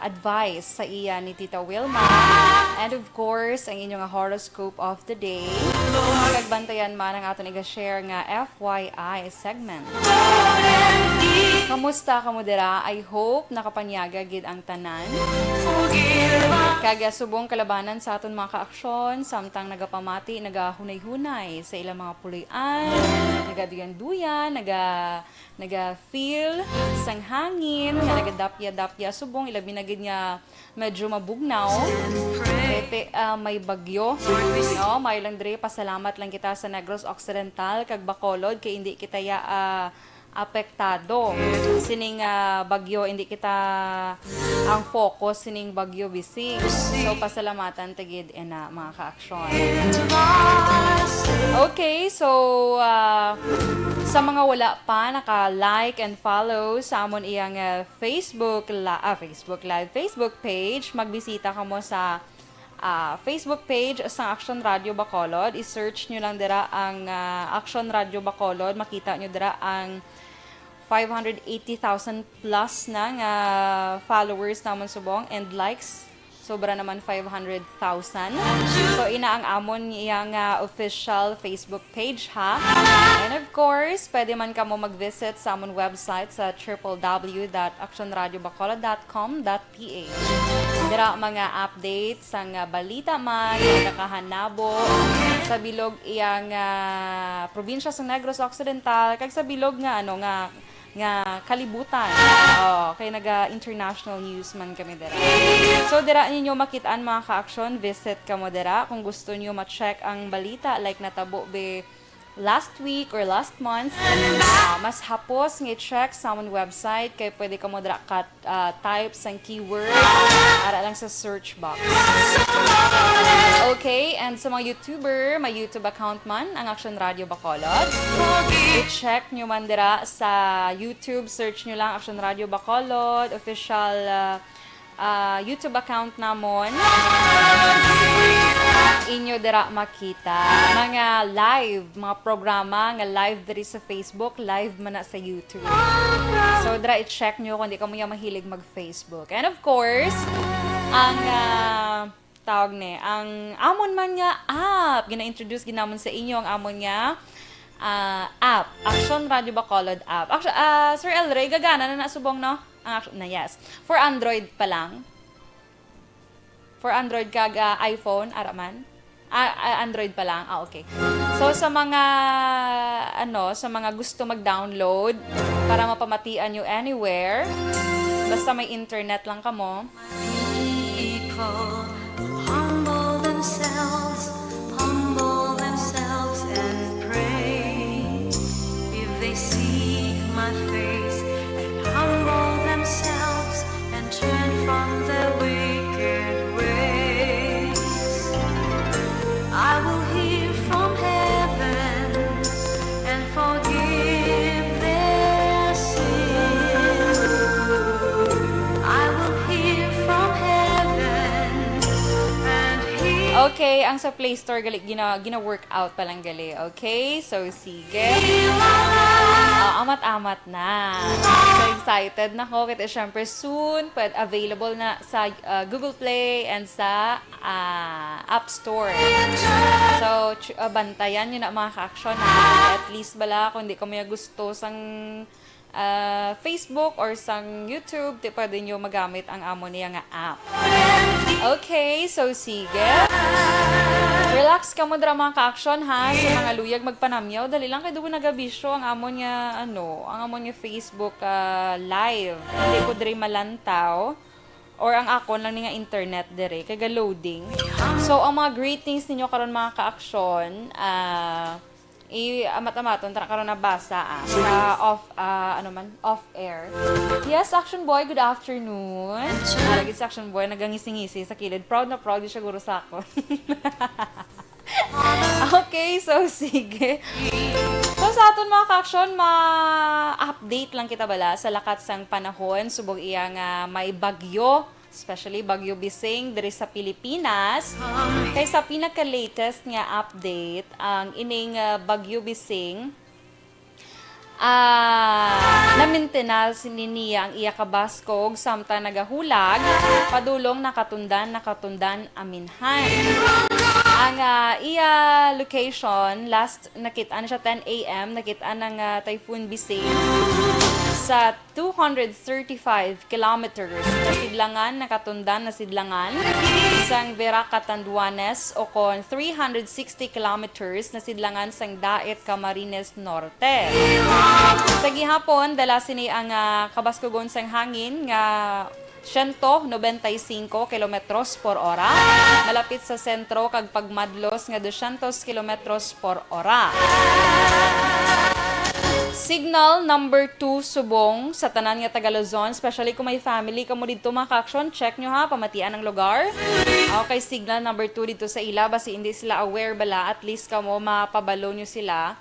advice sa iya ni Tita Wilma. And of course, ang inyong horoscope of the day. Kagbantayan man ang aton iga-share nga FYI segment. Kamusta kamo dira? I hope nakapanyaga gid ang tanan. Kaya subong kalabanan sa aton mga kaaksyon, samtang nagapamati, nagahunay-hunay sa ilang mga puloy-an, nagaduyan-duyan, naga-feel sang hangin, nga nagadapya-dapya subong ilabi na gid nga medyo mabugnaw. May bagyo. No, may lang dre pasalamat lang kita sa Negros Occidental kag Bacolod kay hindi kita apektado. Sining bagyo, hindi kita ang focus sining bagyo bisig. So, pasalamatan tagid na mga ka-aksyon. Okay, so sa mga wala pa naka-like and follow sa amon iyang Facebook page, magbisita kamo sa Facebook page sa Action Radio Bacolod. I-search nyo lang dira ang Action Radio Bacolod. Makita nyo dira ang 580,000 plus na nga followers naman subong and likes. Sobra naman 500,000. So, ina ang amon iyang official Facebook page, ha? And of course, pwede man ka mo mag-visit sa amon website sa www.actionradiobacolod.com.ph. Dira mga updates sang balita man, nakahanabo sa bilog iyang probinsya sa Negros Occidental, kag sa bilog nga kalibutan. Kay naga-international news man kami dira. So, dira ninyo makitaan mga ka-aksyon, visit ka mo dira. Kung gusto nyo ma-check ang balita, like natabo be last week or last month, mas hapos nga i-check sa amon website, kay pwede ka mo dira type sang keyword para lang sa search box. Okay, and sa mga YouTuber, may YouTube account man ang Action Radio Bacolod. I-check nyo man dira sa YouTube, search nyo lang Action Radio Bacolod, official YouTube account namon. Inyo dira makita mga live, mga programa nga live diri sa Facebook, live man na sa YouTube. So dira i-check nyo kung di ka mo mahilig mag-Facebook. And of course, ang ang amon man nga app, gina-introduce ginamon sa inyo ang amon nga app, Action Radio Bacolod app. Actually, Sir El Rey, gagana na subong, no? Yes. For Android pa lang. For Android kag iPhone, araman. Android pa lang. Okay. So sa mga gusto mag-download para mapamatian you anywhere, basta may internet lang kamo. Humble themselves and pray. If they seek my face and humble themselves and turn from their wicked ways, I will hear from heaven and forgive their sin. I will hear from heaven and hear. Okay, ang sa Play Store gali gina-workout pa lang gali. Okay? So sige. Amat-amat na. So excited na ko kasi syempre soon available na sa Google Play and sa App Store. So bantayan nyo na mga ka-aksyon na at least bala kung di ko may gusto sang Facebook or sang YouTube, di pwede nyo magamit ang amo niya nga app. Okay, so sige. Relax ka mo dra mga ka-aksyon, ha. Sa mga luyag magpanamyaw, dali lang kay dugo nagabisyo ang amo niya Facebook live. Hindi ko diri malantaw or ang akon lang nga internet dire kay loading. So ang mga greetings ninyo karon mga ka-aksyon, amat-amaton tara karon nabasa off air. Yes, Action Boy, good afternoon. Lagi sa Action Boy nagangisi-ngisi sa kilid. Proud na proud siya guro sa ako. Okay, so sige. So sa aton mga ka-aksyon, ma-update lang kita bala sa lakat sang panahon subog iya nga may bagyo, especially Bagyo Bising diri sa Pilipinas. Kay sa pinaka-latest nga update, ang ining Bagyo Bising na-maintenance niya ang iya kabaskog samtang nagahulag padulong nakatundan aminhan. Ang iya location last nakita na siya 10 a.m. nakita ng Typhoon Bisay sa 235 kilometers na sidlangan, nakatundan na sidlangan sang Verac Catanduanes o kon 360 kilometers na sidlangan sang Daet Camarines Norte. Sa gihapon, dala sini ang kabaskogon sang hangin nga 195 kilometros por ora. Malapit sa sentro kag pagmadlos nga 200 kilometros por ora. Signal number 2 subong sa tanan nga taga Luzon, especially kung may family kamo dito mga ka-action, check nyo ha, pamatian ang lugar. Okay, signal number 2 dito sa ila, basi hindi sila aware bala, at least kamo mapabalo nyo sila.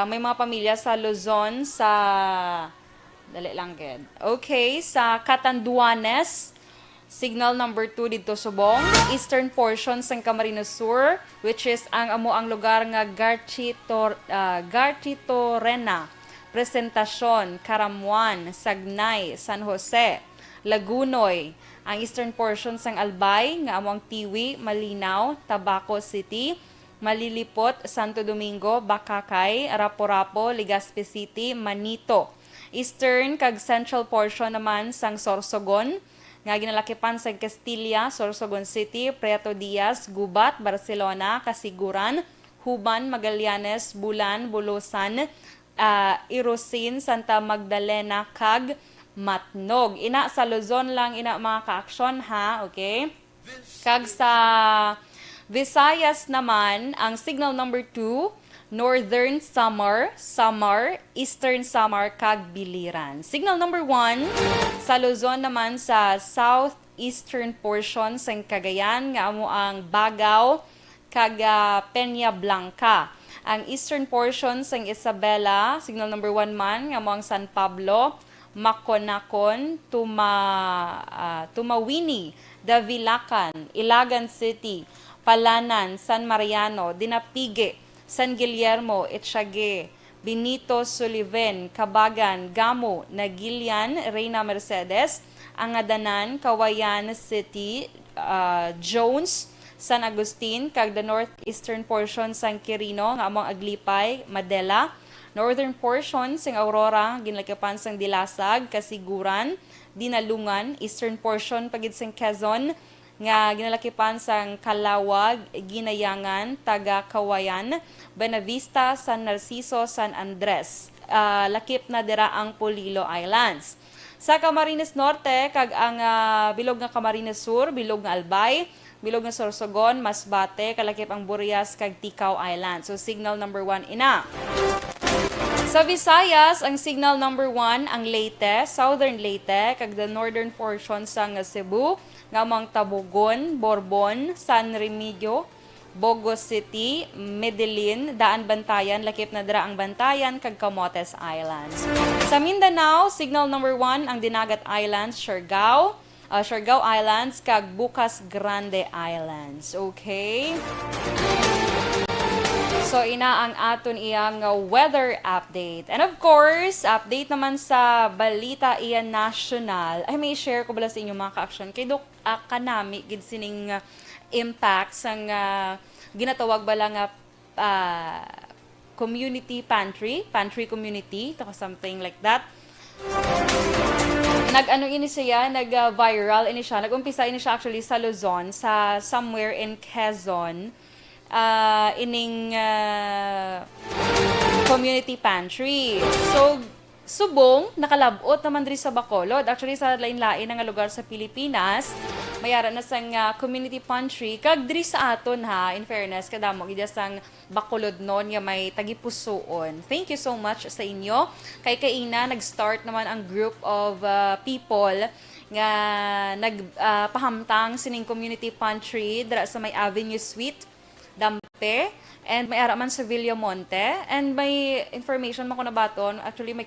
May mga pamilya sa Luzon, sa dali lang ged. Okay, sa Catanduanes, signal number 2 dito subong. Eastern portion sang Camarines Sur, which is ang lugar nga Garchitorena, Presentacion, Caramuan, Sagnay, San Jose, Lagunoy. Ang eastern portion sang Albay nga amo ang Tiwi, Malinaw, Tabaco City, Malilipot, Santo Domingo, Bacacay, Rapo-Rapo, Legazpi City, Manito. Eastern kag central portion naman sang Sorsogon, nga ginalakipan sa Castilla, Sorsogon City, Prieto Diaz, Gubat, Barcelona, Kasiguran, Huban, Magallanes, Bulan, Bulusan, Irosin, Santa Magdalena, kag Matnog. Ina sa Luzon lang ina mga ka-aksyon ha, okay? Kag sa Visayas naman, ang signal number 2, Northern Samar, Eastern Samar, kag Biliran. Signal number 1, sa Luzon naman sa southeastern portion sa Cagayan, nga amo ang Bagao, kag Peña Blanca. Ang eastern portion sa Isabela, signal number 1 man, nga amo ang San Pablo, Maconacon, Tumawini, Davilacan, Ilagan City, Palanan, San Mariano, Dinapige, San Guillermo, Etsague, Benito Sullivan, Cabagan, Gamo, Nagilian, Reina Mercedes, Angadanan, Kawayan City, Jones, San Agustin, kag the northeastern portion San Quirino, nga among Aglipay, Madela, northern portion sang Aurora, ginlakipan sang Dilasag, Kasiguran, Dinalungan, eastern portion pagid sang Quezon, nga ginalakipan sang Calawag, Ginayangan, Taga Kawayan, Benavista, San Narciso, San Andres. Lakip na dira ang Polillo Islands. Sa Camarines Norte, kag ang bilog nga Camarines Sur, bilog nga Albay, bilog nga Sorsogon, Masbate, kalakip ang Burias, kag Ticao Islands. So signal number 1 ina. Sa Visayas, ang signal number 1 ang Leyte, Southern Leyte, kag the northern portion sang Cebu, nga mga Tabogon, Borbon, San Remigio, Bogos City, Medellin, Daan Bantayan, lakip na dira ang Bantayan, kag Camotes Islands. Sa Mindanao, signal number 1 ang Dinagat Islands, Siargao Islands, kag Bukas Grande Islands. Okay? So, ina ang aton iyang weather update. And of course, update naman sa balita iyan national. Ay, may share ko bala sa inyo mga ka-action. Kay Dok kanami, gid sining impact sang ginatawag bala nga community pantry community, something like that. Nag-viral ini siya. Nag-umpisa ini siya actually sa Luzon, sa somewhere in Quezon. Ining community pantry. So, subong, nakalabot naman diri sa Bacolod. Actually, sa lain-lain nga lugar sa Pilipinas, mayara na sang community pantry. Kag diri sa aton ha, in fairness, kadamo gid sang Bacolod noon nga may tagipusoon. Thank you so much sa inyo. Kay kaina, nag-start naman ang group of people nga nagpahamtang sining community pantry dira sa may Avenue Suite, and may araman sa Villamonte, and may information man ko na baton, actually may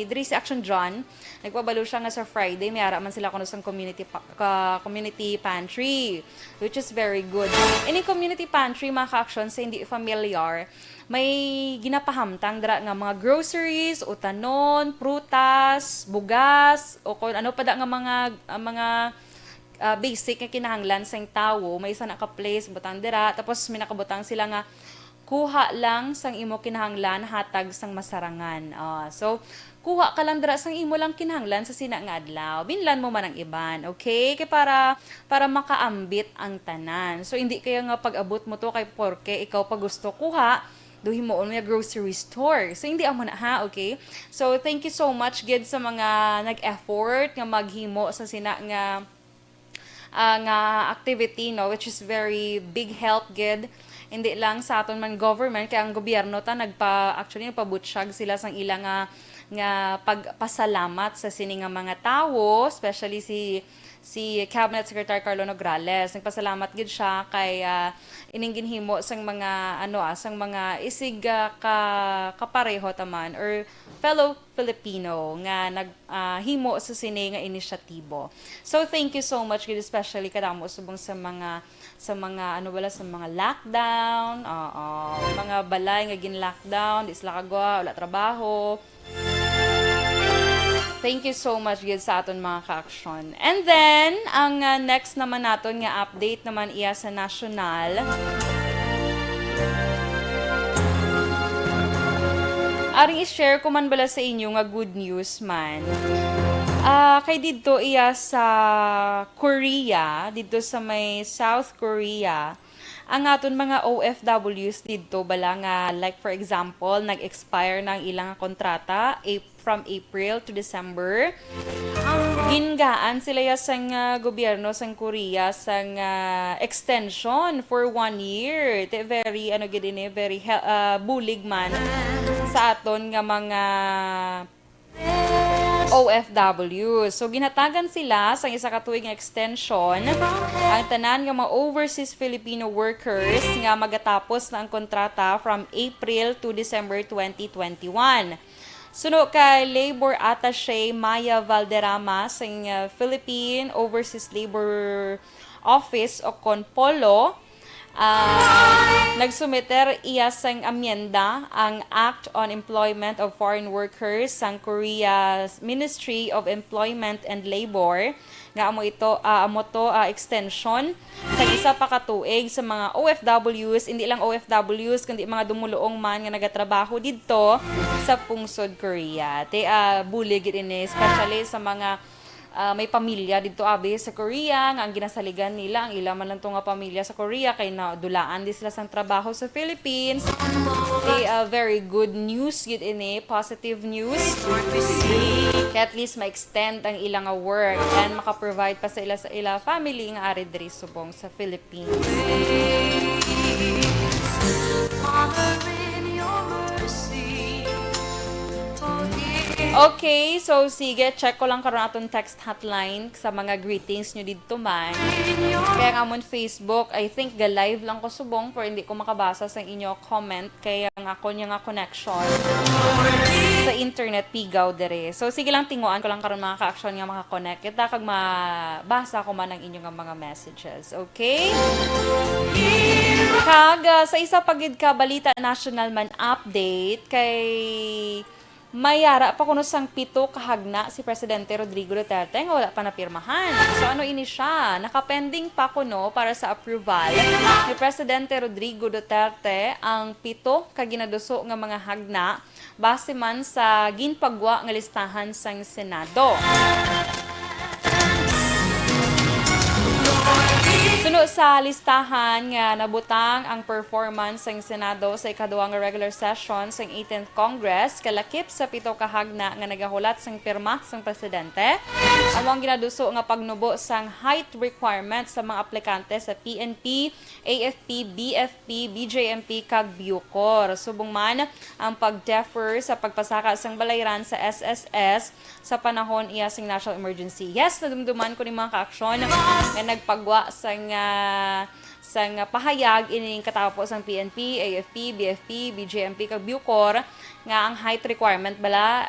diri si Action John, nagpabalo siya nga sa Friday, may araman sila kuno sa community pantry, which is very good. Ini community pantry, mga ka-action, sa hindi familiar, may ginapahamtang dira nga mga groceries, utanon, prutas, bugas, o kung ano pa da nga mga basic nga kinahanglan sa tao, may isa naka-place butang dira, tapos may nakabutang sila nga kuha lang sang imo kinahanglan, hatag sang masarangan. So kuha ka lang dira sang imo lang kinahanglan sa sina nga adlaw, binlan mo man ang iban, okay, kay para makaambit ang tanan. So hindi kaya nga pag-abot mo to kay porke ikaw pa gusto kuha, duhin mo on grocery store. So, hindi amo na ha, okay? So, thank you so much, gid, sa mga nag-effort nga maghimo sa sina nga activity, no, which is very big help, gid. Hindi lang sa aton man government, kaya ang gobyerno actually nagpabutsyag sila sang ilang nga pagpasalamat sa sini nga mga tawo, especially si Cabinet Secretary Carlo Nograles. Nagpasalamat gid siya kay ining ginhimo sang mga sang mga isig kapareho taman or fellow Filipino nga naghimo sa sini nga inisyatibo. So thank you so much gid, especially kadamo subong sa mga sa mga lockdown, mga balay nga gin-lockdown, di sila kagwa, wala trabaho. Thank you so much gid sa aton mga ka-action. And then, ang next naman naton nga update naman iya sa national. Aring i-share ko man bala sa inyo nga good news man. Kay dito iya sa Korea, dito sa may South Korea, ang aton mga OFWs dito bala nga, like for example, nag-expire ng ilang kontrata from April to December. Gingaan sila ya sang gobyerno sang Korea sang extension for 1 year. Very very bulig man sa aton nga mga OFW. So, ginatagan sila sa isa ka tuig nga extension ang tanan nga mga overseas Filipino workers nga magatapos na ang kontrata from April to December 2021. Suno kay Labor Attaché Maya Valderrama sa Philippine Overseas Labor Office o CONPOLO, nagsumiter iya sang amyenda ang Act on Employment of Foreign Workers sang Korea's Ministry of Employment and Labor nga amo to extension sa isa pa ka tuig sa mga OFWs, hindi lang OFWs kundi mga dumuluong man nga nagatrabaho didto sa pungsod Korea. Bulig ini especially sa mga may pamilya dito sa Korea nga ang ginasaligan nila ang ilang man lang nga pamilya sa Korea kay nadulaan di sila sang trabaho sa Philippines. Very good news gid ini, positive news. Kaya at least ma-extend ang ilang work and maka-provide pa sa ila family nga ari diri subong sa Philippines. Okay, so sige, check ko lang karon atong text hotline sa mga greetings nyo dito man. Kaya nga amon Facebook, I think ga-live lang ko subong pero hindi ko makabasa sa inyo comment kaya nga ako nga connection sa internet pigaw dere. So sige lang, tinguan ko lang karon mga ka-action nga maka-connect kita kag mabasa ko man ang inyong mga messages. Okay? Kag sa isa pagid ka balita national man update kay mayara pa kuno sang 7 kahagna si Presidente Rodrigo Duterte nga wala pa napirmahan. So ano ini siya? Nakapending pa kuno para sa approval ni Presidente Rodrigo Duterte ang 7 ka ginaduso nga mga hagna base man sa ginpagwa nga listahan sang Senado. Suno sa listahan nga nabutang ang performance ng Senado sa ikaduhang regular session sa 18th Congress kalakip sa 7 kahagna nga nagahulat sang pirma sang presidente. Among ginaduso nga pagnubo sang height requirements sa mga aplikante sa PNP, AFP, BFP, BJMP kag Bucor. Subong man ang pag-defer sa pagpasaka sang balayran sa SSS sa panahon iya sing national emergency. Yes, nadumduman ko ni mga ka-aksyon nga nagpagwa sang pahayag ining katapos ang PNP, AFP, BFP, BJMP kag Bucor nga ang height requirement bala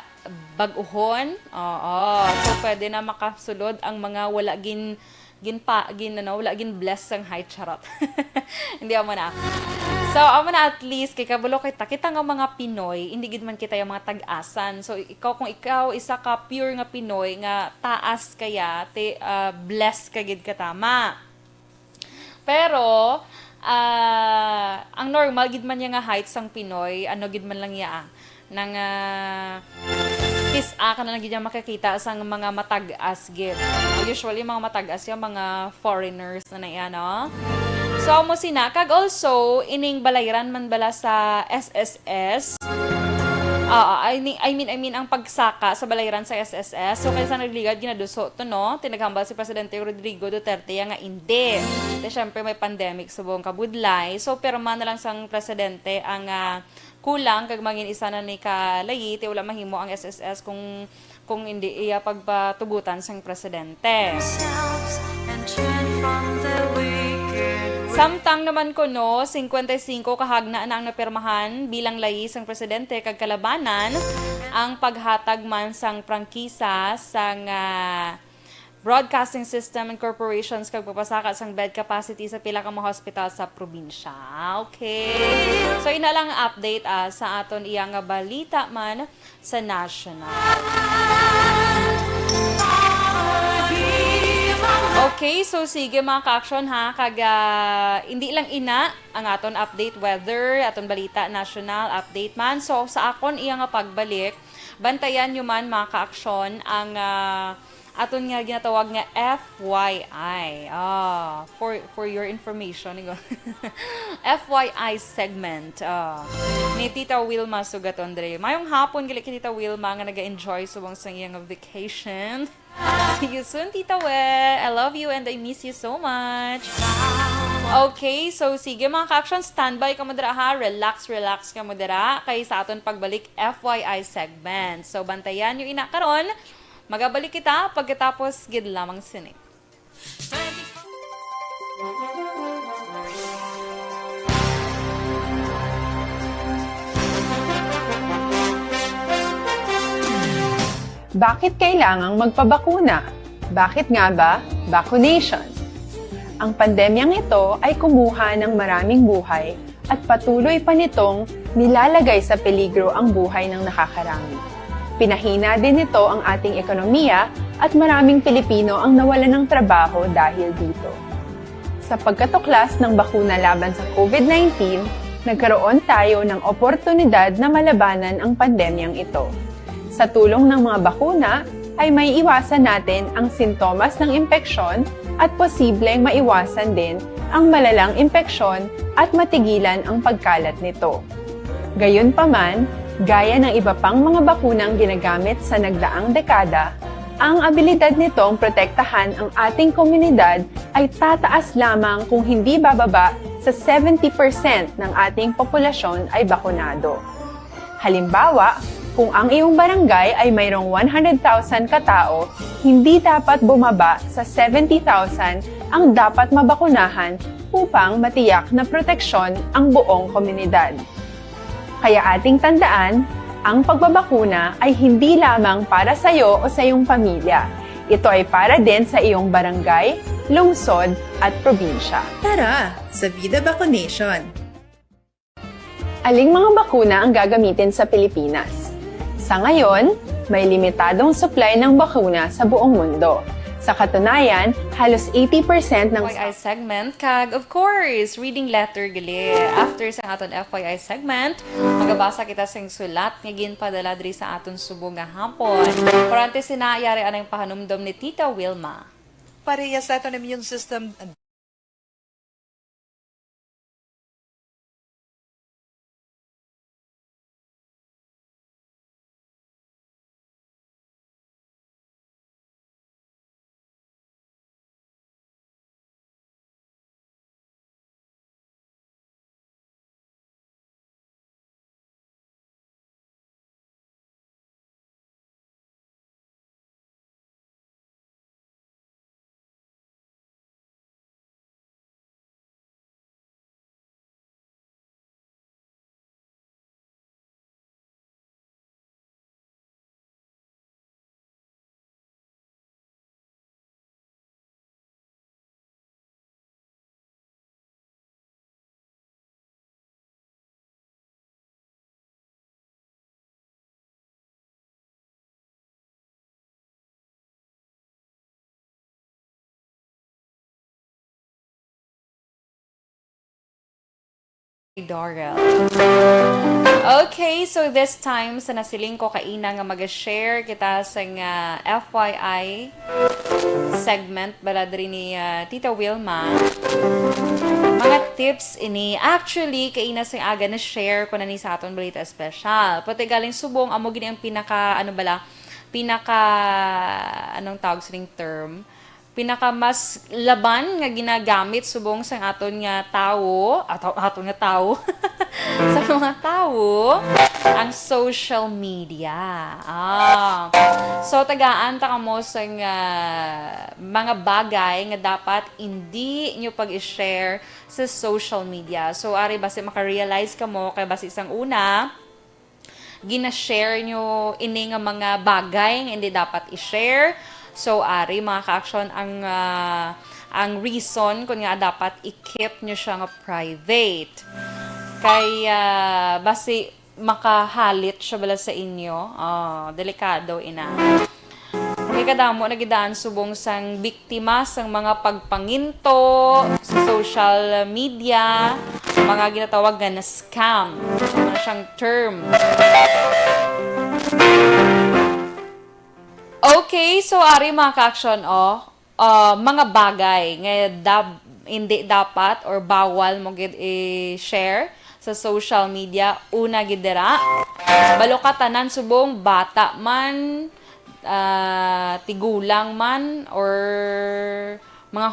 bag-uhon. Oo. So pwede na makasulod ang mga wala gin bless sang height charot. Hindi mo na. So, amo na at least kay kabulo kita nga mga Pinoy, hindi gid man kita yung mga tag-asan. So, kung ikaw isa ka pure nga Pinoy nga taas kaya bless ka gid ka tama. Pero ang normal gid man nga height sang Pinoy, ano gid man lang ya nang ka na lang gid makakita sa mga matag-as gid. Usually mga matag-as yung mga foreigners na yan, no? So mo sinakag also ining balayran man bala sa SSS. I mean ang pagsaka sa balayran sa SSS. So kaysa nagligad ginaduso to no, tinaghambal si Presidente Rodrigo Duterte nga hindi. Syempre may pandemic subong kabudlay. So pirma na lang sang presidente ang kulang kag mangin isa na ni kalayi ti wala mahimo ang SSS kung hindi iya pagpatugutan sang presidente. Samtang naman ko no, 55 kahagna na ang napirmahan bilang layi sang presidente kag kalabanan ang paghatag man sang prangkisa sang broadcasting system and corporations kag papasaka sang bed capacity sa pila ka mga hospital sa probinsya. Okay. So ina lang update sa aton iya nga balita man sa national. Okay, so sige mga ka-action ha, hindi lang ina ang aton update weather, aton balita national update man. So sa akon iya nga pagbalik, bantayan nyo man mga ka-action ang aton nga ginatawag nga FYI. For your information. FYI segment. Ni Tita Wilma Sugaton Dre. Mayong hapon gali kay Tita Wilma nga naga-enjoy subong sa iyang vacation. See you soon, Tita Wel. I love you and I miss you so much. Okay, so sige mga ka-action, standby ka mo dira ha. Relax ka mo dira kay sa aton pagbalik FYI segment. So bantayan yung ina karon. Magabalik kita pagkatapos gid lamang sini. Bakit kailangang magpabakuna? Bakit nga ba vaccination? Ang pandemyang ito ay kumuha ng maraming buhay at patuloy pa nitong nilalagay sa peligro ang buhay ng nakakarami. Pinahina din nito ang ating ekonomiya at maraming Pilipino ang nawalan ng trabaho dahil dito. Sa pagkatuklas ng bakuna laban sa COVID-19, nagkaroon tayo ng oportunidad na malabanan ang pandemyang ito. Sa tulong ng mga bakuna, ay may iwasan natin ang sintomas ng impeksyon at posibleng maiwasan din ang malalang impeksyon at matigilan ang pagkalat nito. Gayunpaman, gaya ng iba pang mga bakunang ginagamit sa nagdaang dekada, ang abilidad nitong protektahan ang ating komunidad ay tataas lamang kung hindi bababa sa 70% ng ating populasyon ay bakunado. Halimbawa, kung ang iyong barangay ay mayroong 100,000 katao, hindi dapat bumaba sa 70,000 ang dapat mabakunahan upang matiyak na proteksyon ang buong komunidad. Kaya ating tandaan, ang pagbabakuna ay hindi lamang para sa iyo o sa iyong pamilya. Ito ay para din sa iyong barangay, lungsod at probinsya. Tara, sa Vida Vaccination! Aling mga bakuna ang gagamitin sa Pilipinas? Sa ngayon, may limitadong supply ng bakuna sa buong mundo. Sa katunayan, halos 80% ng FYI segment kag of course reading letter gali. After sa aton FYI segment, magabasa kita sa sulat nga ginpadala diri sa aton subong nga hapon. Kurante sinayari anang pahanumdom ni Tita Wilma. Pareha sa aton immune system Dorel. Okay, so this time sa nasiling ko kaina nga mag-share kita sa nga FYI segment bala diri ni Tita Wilma. Mga tips ini actually kaina sa aga na share ko na ni sa aton balita special. Pati galing subong amo gini ang pinaka anong tawag sa ning term, pinaka mas laban nga ginagamit subong sa aton nga tawo sa mga tawo ang social media. So tagaan ta kamo sa mga bagay nga dapat hindi nyo pag-share sa social media. So ari basi maka-realize kamo kay basi isang una gina-share nyo ini nga mga bagay nga hindi dapat i-share. So, ari, mga ka-action, ang reason kung nga dapat i-keep nyo siya nga private. Kaya, basi makahalit siya bala sa inyo. Delikado, ina. Kaya kadamo, nagidaan subong sang biktima sang mga pagpanginto sa social media, mga ginatawag nga na scam. Ano siyang term. Okay, so ari mga ka-action, mga bagay nga hindi dapat or bawal mo gid i-share sa social media. Una gid dira, balo ka tanan subong bata man, tigulang man, or mga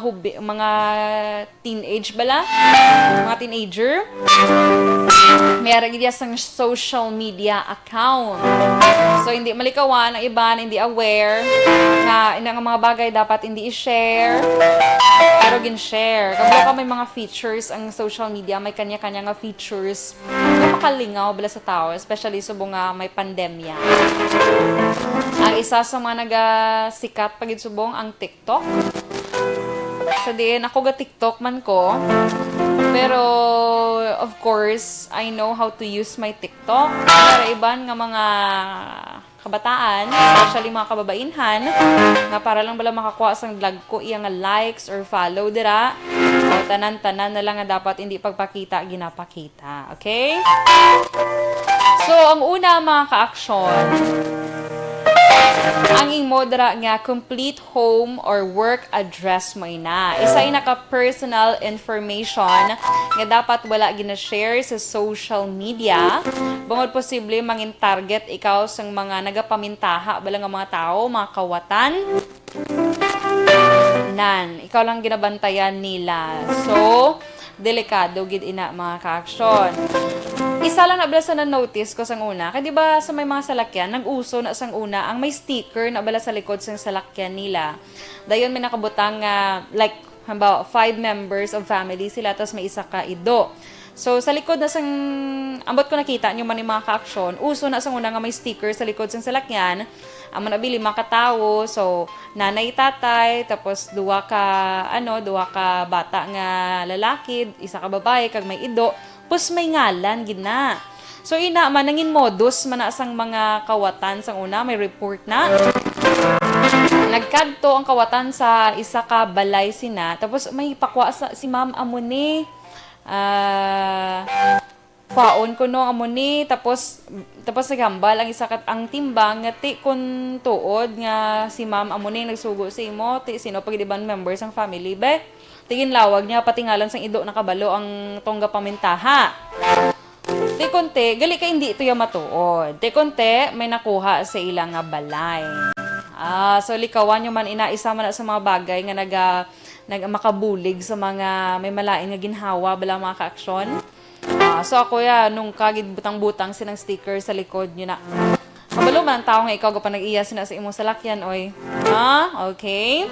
teenage bala, mga teenager. Mayroon gid sang social media account. So, hindi malikawan ang iba na hindi aware na inang mga bagay dapat hindi i-share, pero gin-share. Kabalo ka may mga features ang social media, may kanya-kanya nga features na makalingaw bala sa tao, especially subong nga may pandemya. Ang isa sa mga nagasikat pagid subong ang TikTok. Sa din, ako ga TikTok man ko. Pero, of course, I know how to use my TikTok. Pero iban nga mga kabataan, especially mga kababainhan, nga para lang bala makakuha sang vlog ko, iya nga likes or follow dira. So, tanan-tanan na lang nga dapat hindi pagpakita, ginapakita. Okay? So, ang una mga ka-action, ang imo dira nga complete home or work address mo ina. Isa naka-personal information nga dapat wala gina-share sa social media. Bangod posible mangin target ikaw sa mga nagapamintaha bala nga mga tao, mga kawatan. Ikaw lang ginabantayan nila. So, delikado gid ina mga ka-action. Isa lang nabala sa na-notice ko sang una. Kaya diba sa may mga salakyan, nag-uso na sang una, ang may sticker na bala sa likod sang salakyan nila. Dayon may nakabutang, like, halimbawa, 5 members of family sila, tapos may isa ka ido. So, sa likod na sang, ambot ko nakita nyo man yung mga ka-aksyon, uso na sang una nga may sticker sa likod sang salakyan, ang manabili mga katao, so, nanay, tatay, tapos duwa ka bata nga lalaki, isa ka babae, kag may ido, pus may ngalan, gina. So, ina, manangin modus, manasang mga kawatan sang una, may report na. Nagkadto ang kawatan sa isa ka balay sina, tapos may pakwa sa si Ma'am Amuni. Faon ko no amuni, tapos nagambal ang isa kat ang timbang nga ti kun tuod nga si Ma'am Amuni nagsugo sa imo, ti sino pagidiban members ang family be. Tingin lawag niya pati ngalan sang ido nakabalo ang tongga pamintaha. Ti konte, gali ka hindi ito yung matuod. Ti konte, may nakuha sa ilang nga balay. So likawan nyo man inaisa man sa mga bagay nga makabulig sa mga may malain nga ginhawa bala mga ka-aksyon. So ako nung kagid butang-butang sinang sticker sa likod nyo na. Kabalo man ang tao nga ikaw pa nag-iya sina sa imong salakyan, oy. Okay.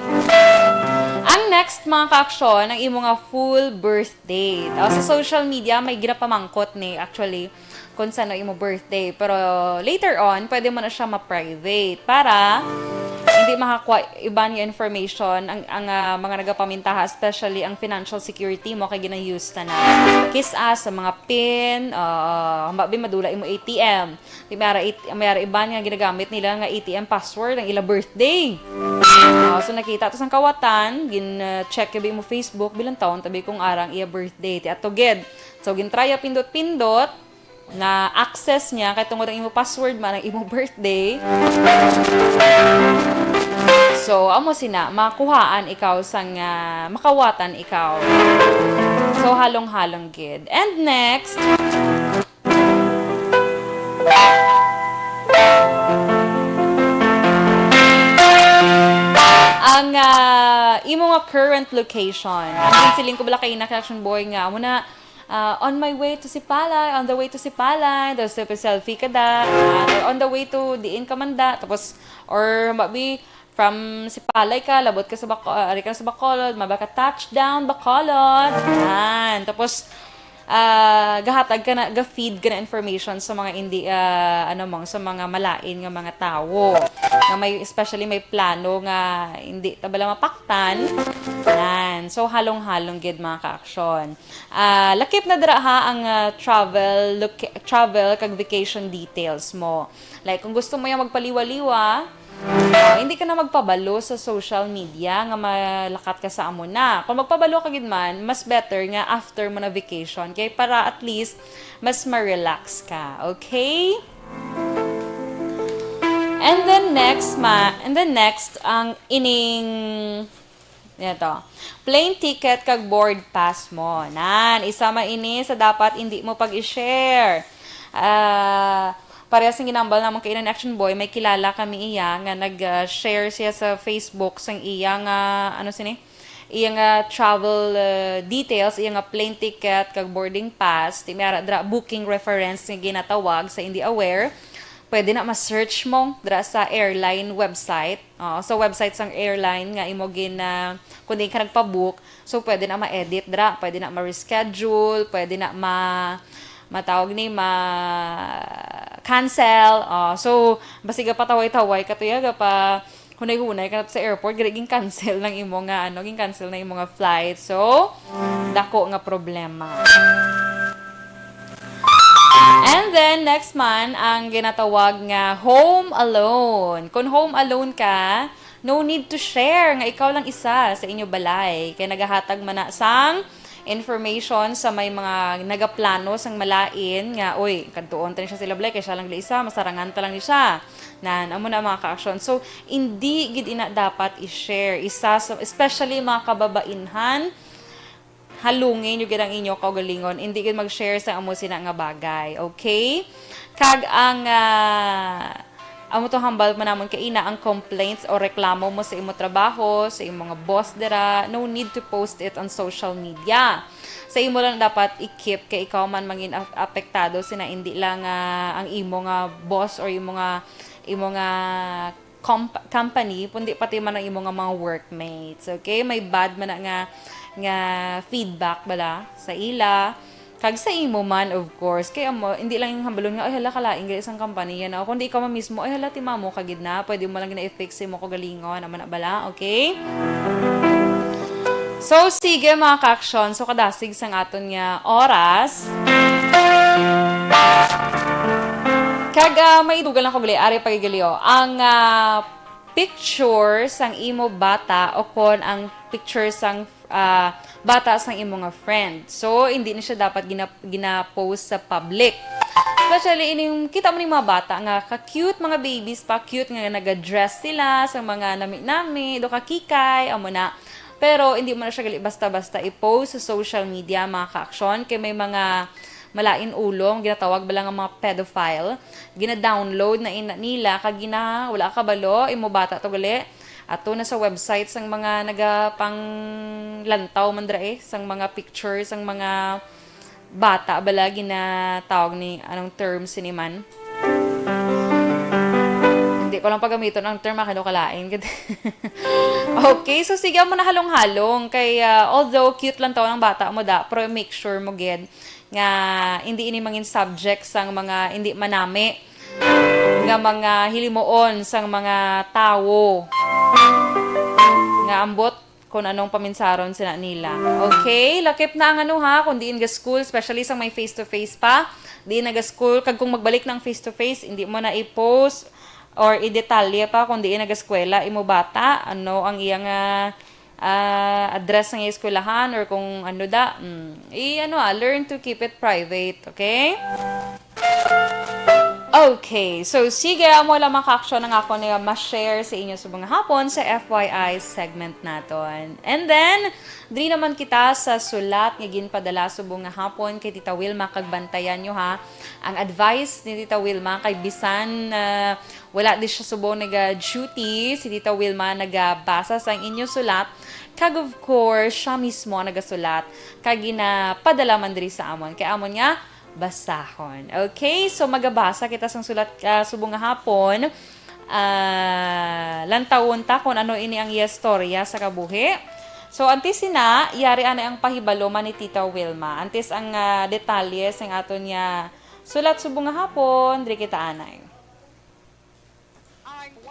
Ang next mga ka-aksyon, ang imo nga full birthday. Sa social media, may ginapamangkot ni actually kung saan imo birthday. Pero later on, pwede mo na siya ma-private para hindi makakuha iba niya information ang mga nagapamintaha, especially ang financial security mo kay gina-use na kisa sa mga PIN, mabi madula imo ATM. Di mayara iba nga ginagamit nila nga ATM password ang ila birthday. So nakita to sang kawatan, check kabi mo Facebook bilang taon tabi kung arang iya birthday ti atoged. So gintrya pindot-pindot na access niya kay tungod ang imo password man ang imo birthday. So amo sina makuhaan ikaw sang makawatan ikaw. So halong-halong gid. And next, ang imo nga current location. Ang siling ko bala kay Action Boy nga amo na on my way to Sipalay, on the way to Sipalay, tapos selfie ka da, or on the way to diin ka man da, tapos, or mabi, from Sipalay ka, labot ka sa ari ka sa Bacolod, mabaka touchdown, Bacolod, yan. Tapos, gahatag ka na, ga-feed ka na information sa mga hindi, sa mga malain nga mga tao. Na may, especially may plano nga hindi tabala mapaktan. Yan. So, halong-halong gid mga ka-aksyon. Lakip na dira ha ang travel kag vacation details mo. Like, kung gusto mo yung magpaliwa-liwa, hindi ka na magpabalo sa social media nga malakat ka sa amo na. Kung magpabalo ka gid man, mas better nga after mo na vacation kay para at least mas ma-relax ka. Okay? And then next ang ining ito, plane ticket kag board pass mo. Nan, isa man ini sa dapat hindi mo pag-i-share. Parehas ng ginambal naman kay Action Boy, may kilala kami iya nga nag-share siya sa Facebook sang iya nga iya nga travel details, iya nga plane ticket kag boarding pass, ti may dra booking reference nga ginatawag sa hindi aware. Pwede na ma-search mo dra sa airline website. Sa website sang airline nga imo kung di ka nagpa-book, so pwede na ma-edit dra, pwede na ma-reschedule, pwede na matawag ni cancel. So basiga pataway-taway katuyaga pa hunay-hunay ka sa airport giging cancel ng imo nga cancel na imo nga flight. So dako nga problema. And then, next man, ang ginatawag nga home alone. Kung home alone ka, no need to share nga ikaw lang isa sa inyo balay. Kaya nagahatag man na sang information sa may mga nagaplano sang malain nga, oy, kantuon ta ni siya sila balay, kaya siya lang isa, masarangan ta lang ni siya. Amo na mga ka-action. So, hindi gid ina dapat i-share. Especially mga kababainhan, halungin yung ginang inyo kaugalingon, hindi gid mag-share sa amo sina nga bagay. Okay? Kag ang amo to hambal man namon kay ina ang complaints o reklamo mo sa imo trabaho, sa imo mga boss dira, no need to post it on social media. Sa imo lang dapat i-keep kay ikaw man mangin apektado sina hindi lang ang imo nga boss or imo nga company, kundi pati man ang imo nga mga workmates. Okay? May bad man nga feedback bala sa ila kag sa imo man, of course, kaya mo hindi lang yung hambalon nga ay hala kalaing gali isang kampanya na kundi ikaw man mismo ay hala timamo kagid na pwede mo lang gina-fix mo ko galingon naman na bala. Okay? So sige mga ka-action, so kadasig sang aton nga oras kag may dugal lang ko gali ari pagigalio ang pictures sang imo bata o kon ang pictures sang bata sang imo nga friend. So, hindi na siya dapat gina-post sa public. Especially, kita mo ni mga bata nga, ka-cute mga babies pa, cute nga nag-dress sila sa mga nami-nami, do kakikay, amo na. Pero, hindi mo na siya gali basta-basta i-post sa social media, mga ka-aksyon, kay may mga malain ulong, ginatawag ba lang ang mga pedophile, gina-download na nila, kag wala ka balo, imo bata to gali, ato na sa website sang mga nagapang lantaw man dra sang mga pictures sang mga bata bala ginatawag ni anong term siniman. Hindi ko lang pagamiton ang term akino kalain. Okay, so sige mo na halong-halong kay although cute lang taw ng bata mo da, pero make sure mo gid nga hindi ini mangin subject sang mga hindi manami nga mga hilimuon sang mga tawo nga ambot kung anong paminsaron sila nila. Okay? Lakip na ang ano ha, kung diin ga school, especially sa may face-to-face pa, diin na ga school, kag kung magbalik ng face-to-face, hindi mo na i-post or i-detalye pa kung diin na ga eskwela, imo bata, ano ang iyang address ng eskwelahan or kung ano da, learn to keep it private, okay? Okay, so sige, amo lang maka-action ng ako na ma-share sa inyo sa mga hapon sa FYI segment naton. And then, di naman kita sa sulat nga ginpadala sa mga hapon kay Tita Wilma, kagbantayan nyo ha. Ang advice ni Tita Wilma kay bisan wala di siya subong nag-duty, si Tita Wilma nagabasa sa inyo sulat, kag of course, siya mismo nagasulat, kag ginapadala man diri sa amon. Kay amon nga, basahon. Okay? So, magabasa kita sang sulat subong nga hapon. Lantawon ta kung ano ini ang iya storya sa kabuhi. So, antes na, yari ana ang pahibalo man ni Tita Wilma. Antes ang detalye sang aton niya sulat subong nga hapon, diri kita anay.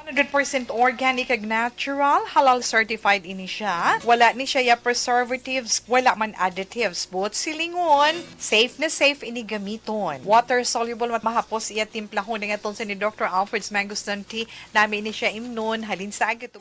100% organic ag natural, halal certified ini siya. Wala ni siya ya preservatives, wala man additives. But silingon, safe na safe ini gamiton. Water soluble mat mahapos iya timplahon nga ton sa ni Dr. Alfred's Mangosteen Tea. Nami ini siya imnon, halin sa agad.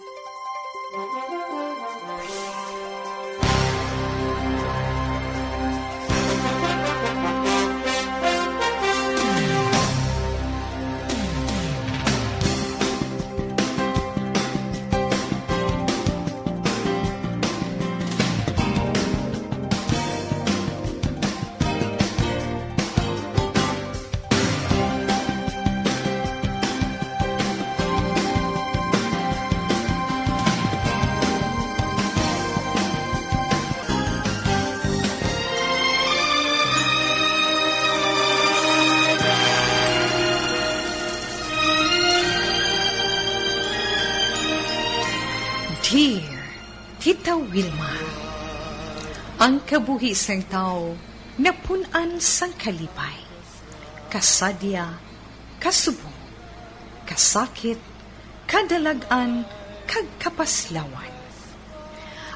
Dear Tita Wilma, ang kabuhi sang tao napunan sang kalipay, kasadya, kasubong, kasakit, kadalagan, kag kapaslawan.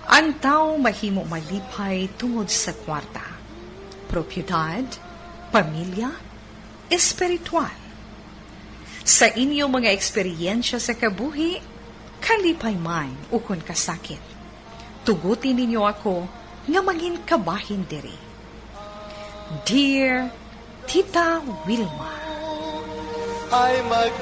Ang tao mahimo malipay tungod sa kwarta, propiedad, pamilya, espiritual. Sa inyo mga eksperyensya sa kabuhi, kalipay man ukon kasakit. Tugutin ninyo ako nga mangin kabahin diri. Dear Tita Wilma, ay mag-ilaw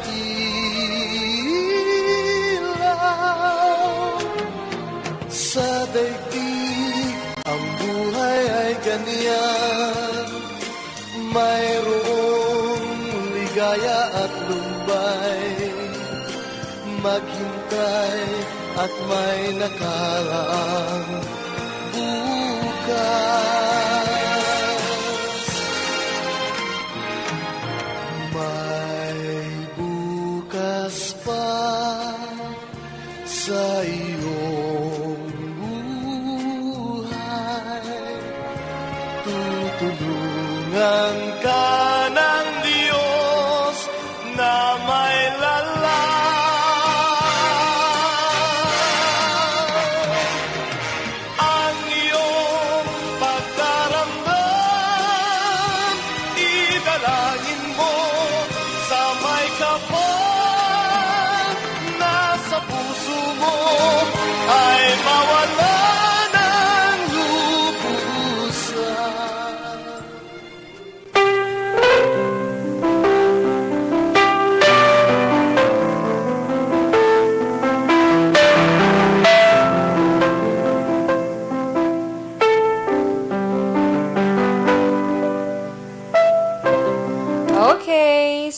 sa daigdig, ang buhay ay ganyan. Mayroong ligaya at lumbay, maghintay at may nakaraang bukas. May bukas pa sa iyong buhay. Tutulungan ka ng Diyos na may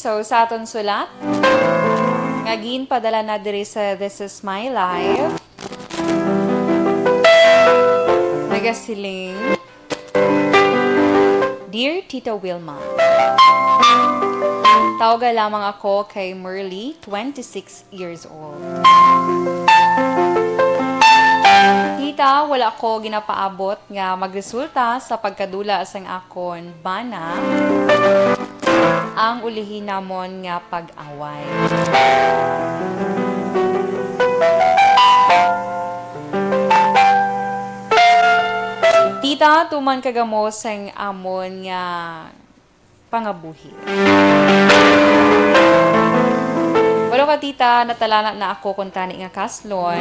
So, sa aton sulat, ngagin padala na diri sa This Is My Life. Nagasiling, Dear Tita Wilma, tawagan lamang ako kay Merly, 26 years old. Tita, wala ko ginapaabot nga magresulta sa pagkadula sang akon bana ang ulihin namon nga pag-away. Tita, tuman kagamo sang amon nga pangabuhi. Walo ka tita, natalana na ako kung tani nga kaslon.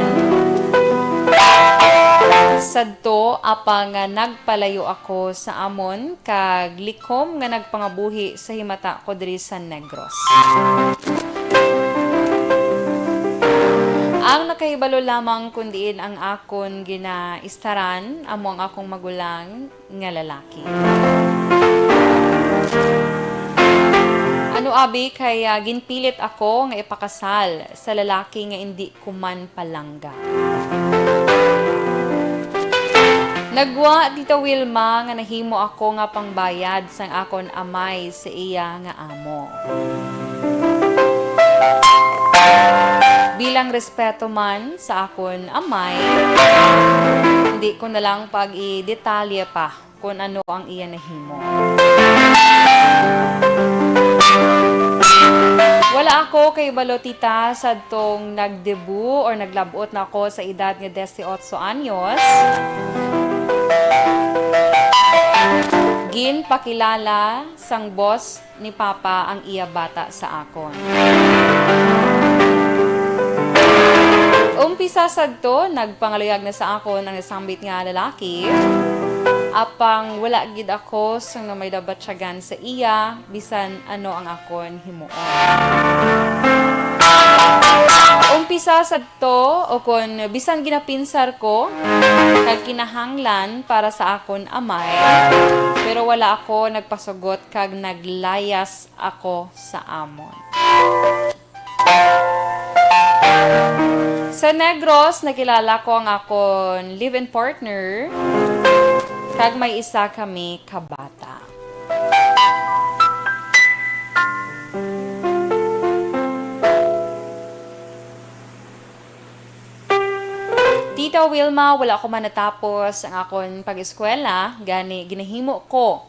Sadto apang nga nagpalayo ako sa amon kag likom nga nagpangabuhi sa himata ko diri sa Negros. Ang nakahibalo lamang kundiin ang akon ginaistaran amo ang akong magulang nga lalaki. Ano abi kay ginpilit ako nga ipakasal sa lalaki nga hindi ko man palangga. Nagwa Tita Wilma nga nahimo ako nga pangbayad sang akon amay sa iya nga amo. Bilang respeto man sa akon amay, hindi ko na lang pag-i-detalye pa kung ano ang iya nahimo. Wala ako kay balotita sa tong nagdebu or naglabot na ako sa edad nga 18 anyos. Gin pakilala sang boss ni Papa ang iya bata sa akon. Umpisa sadto, nagpangaluyag na sa akon ang nasambit nga lalaki. Apang wala gid ako sang may dabatsyagan sa iya, bisan ano ang akon himuon. Umpisa sadto, o kun bisan ginapinsar ko, kag kinahanglan para sa akon amay, pero wala ako nagpasugot kag naglayas ako sa amon. Sa Negros, nakilala ko ang akon live-in partner, kag may isa kami kabata. Tita Wilma, wala ko man natapos ang akon pag-eskwela, gani ginahimo ko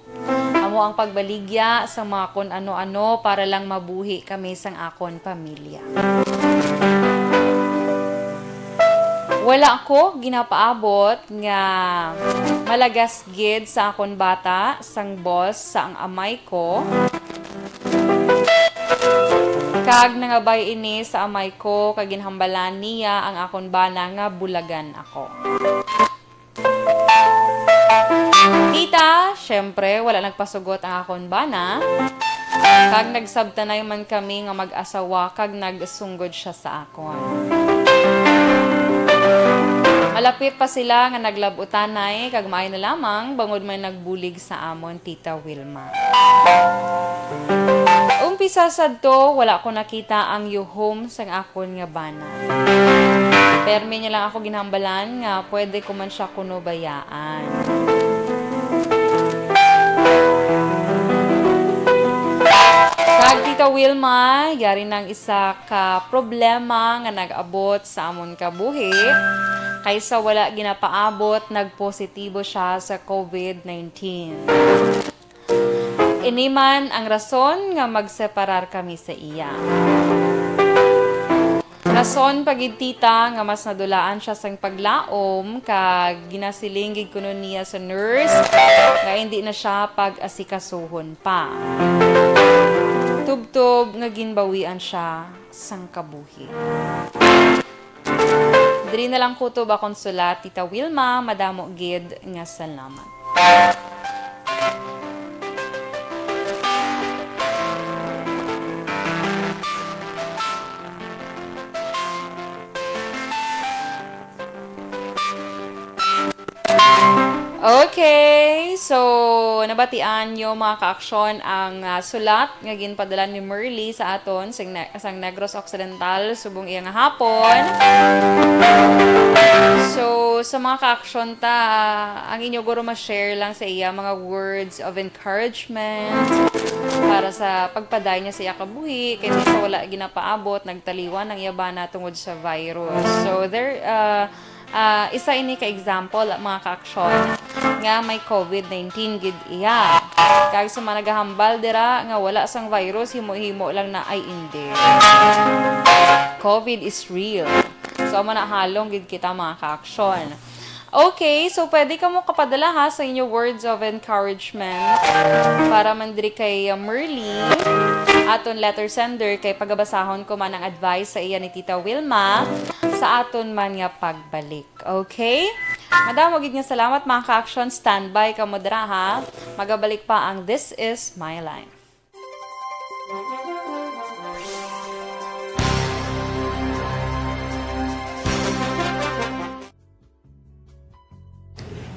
amo ang pagbaligya sa mga kun ano-ano para lang mabuhi kami sang akon pamilya. Wala ako ginapaabot nga malagas gid sa akon bata sang boss sa ang amay ko. Kag nangabay ini sa amay ko kag ginhambalan niya ang akon bana nga bulagan ako. Tita, syempre wala nagpasugot ang akon bana. Kag nagsabtanay man kami nga mag-asawa kag nagsunggod siya sa akon. Malapit pa sila nga naglabutanay kag maay na lamang bangod may nagbulig sa amon Tita Wilma. Umpisa sadto wala ko nakita ang yuhom sang akon nga bana. Permi niya lang ako ginhambalan nga pwede ko man siya kuno bayaan. Kag Tita Wilma, yari nang isa ka problema nga nag-abot sa amon kabuhi. Kaysa wala ginapaabot, nagpositibo siya sa COVID-19. Iniman ang rason nga magseparar kami sa iya. Rason pagid tita nga mas nadulaan siya sang paglaom kag ginasilinggig kuno niya sa nurse nga hindi na siya pag-asikasuhon pa. Tubtob nga ginbawian siya sang kabuhi. Diri na lang ko to ba konsulat, Tita Wilma, madamo gid nga salamat. Okay, so nabatian nyo mga ka-aksyon ang sulat nga ginpadala ni Merly sa aton sang Negros Occidental subong iya nga hapon. So sa mga ka-aksyon ta, ang inyo guro ma-share lang sa iya mga words of encouragement para sa pagpaday niya sa iya kabuhi kay di sa wala ginapaabot nagtaliwan ang yabana tungod sa virus. So there isa ini ka example mga ka-aksyon nga may COVID-19 gid iya. Kag sa mga nagahambal dira nga wala sang virus, himo-himo lang na ay hindi. COVID is real. So, manahalong gid kita mga ka-aksyon. Okay, so pwede ka mo kapadala ha sa inyo words of encouragement para mandiri kay Merly aton letter sender kay pagabasahon ko man ang advice sa iya ni Tita Wilma sa aton man nga pagbalik. Okay? Madamo gid nga salamat mga ka-action. Standby ka mo dira ha. Magabalik pa ang This Is My Life.